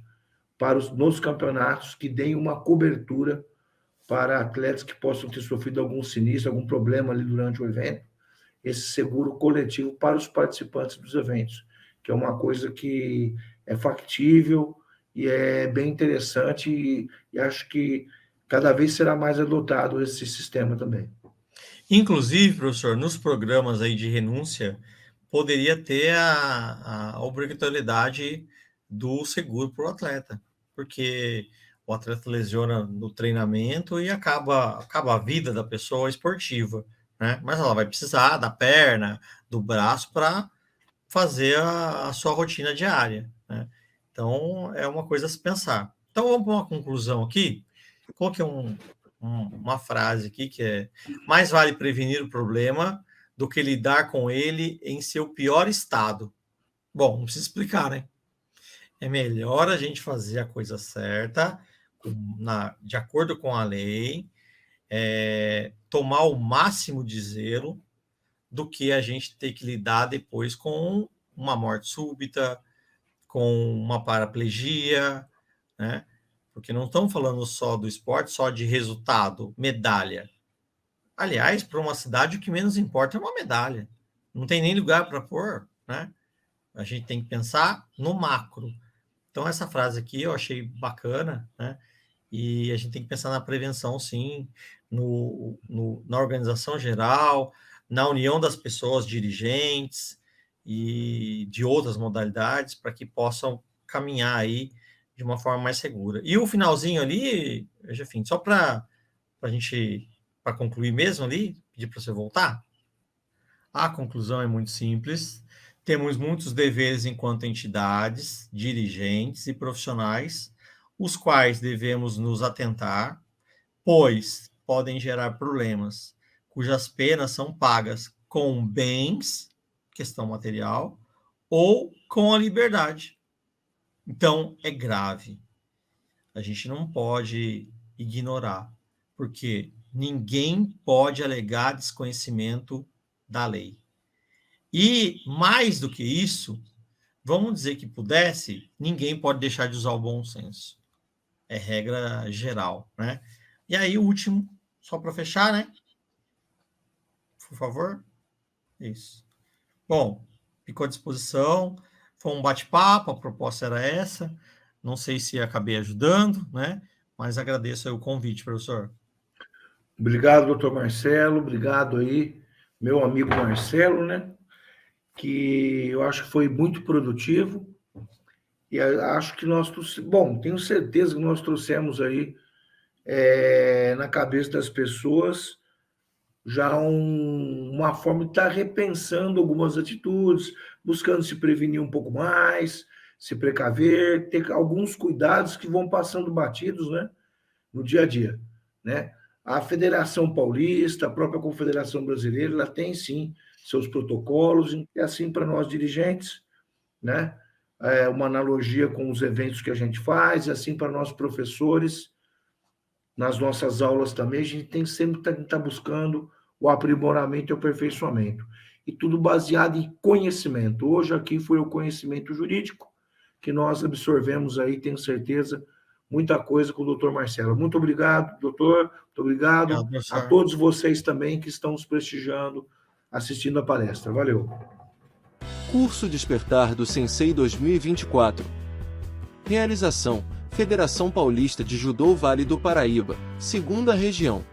B: nos campeonatos, que deem uma cobertura para atletas que possam ter sofrido algum sinistro, algum problema ali durante o evento, esse seguro coletivo para os participantes dos eventos, que é uma coisa que é factível e é bem interessante e acho que cada vez será mais adotado esse sistema também.
C: Inclusive, professor, nos programas aí de renúncia, poderia ter a obrigatoriedade do seguro para o atleta, porque o atleta lesiona no treinamento e acaba a vida da pessoa esportiva, né? Mas ela vai precisar da perna, do braço para fazer a sua rotina diária, né? Então, é uma coisa a se pensar. Então, vamos para uma conclusão aqui. Coloquei uma frase aqui que é: mais vale prevenir o problema do que lidar com ele em seu pior estado. Bom, não precisa explicar, né? É melhor a gente fazer a coisa certa, de acordo com a lei, tomar o máximo de zelo, do que a gente ter que lidar depois com uma morte súbita, com uma paraplegia, né? Porque não estamos falando só do esporte, só de resultado, medalha. Aliás, para uma cidade o que menos importa é uma medalha. Não tem nem lugar para pôr, né? A gente tem que pensar no macro. Então, essa frase aqui eu achei bacana, né? E a gente tem que pensar na prevenção, sim, na organização geral, na união das pessoas dirigentes e de outras modalidades para que possam caminhar aí de uma forma mais segura. E o finalzinho ali, enfim, só para a gente, para concluir mesmo ali, pedir para você voltar. A conclusão é muito simples. Temos muitos deveres enquanto entidades, dirigentes e profissionais, os quais devemos nos atentar, pois podem gerar problemas cujas penas são pagas com bens, questão material, ou com a liberdade. Então, é grave. A gente não pode ignorar, porque ninguém pode alegar desconhecimento da lei. E, mais do que isso, vamos dizer que pudesse, ninguém pode deixar de usar o bom senso. É regra geral, né? E aí, o último, só para fechar, né? Por favor. Isso. Bom, ficou à disposição. Foi um bate-papo, a proposta era essa. Não sei se acabei ajudando, né? Mas agradeço aí o convite, professor.
B: Obrigado, doutor Marcelo. Obrigado aí, meu amigo Marcelo, né? Que eu acho que foi muito produtivo. E acho que nós... Bom, tenho certeza que nós trouxemos aí na cabeça das pessoas já uma forma de estar repensando algumas atitudes, buscando se prevenir um pouco mais, se precaver, ter alguns cuidados que vão passando batidos, né, no dia a dia, né? A Federação Paulista, a própria Confederação Brasileira, ela tem sim seus protocolos, e assim para nós dirigentes, né? Uma analogia com os eventos que a gente faz, e assim para nós professores, nas nossas aulas também, a gente tem sempre que estar buscando o aprimoramento e o aperfeiçoamento. E tudo baseado em conhecimento. Hoje aqui foi o conhecimento jurídico que nós absorvemos aí, tenho certeza, muita coisa com o doutor Marcelo. Muito obrigado, doutor. Muito obrigado a todos vocês também que estão nos prestigiando, assistindo a palestra. Valeu.
A: Curso Despertar do Sensei 2024. Realização: Federação Paulista de Judô Vale do Paraíba, 2ª Região.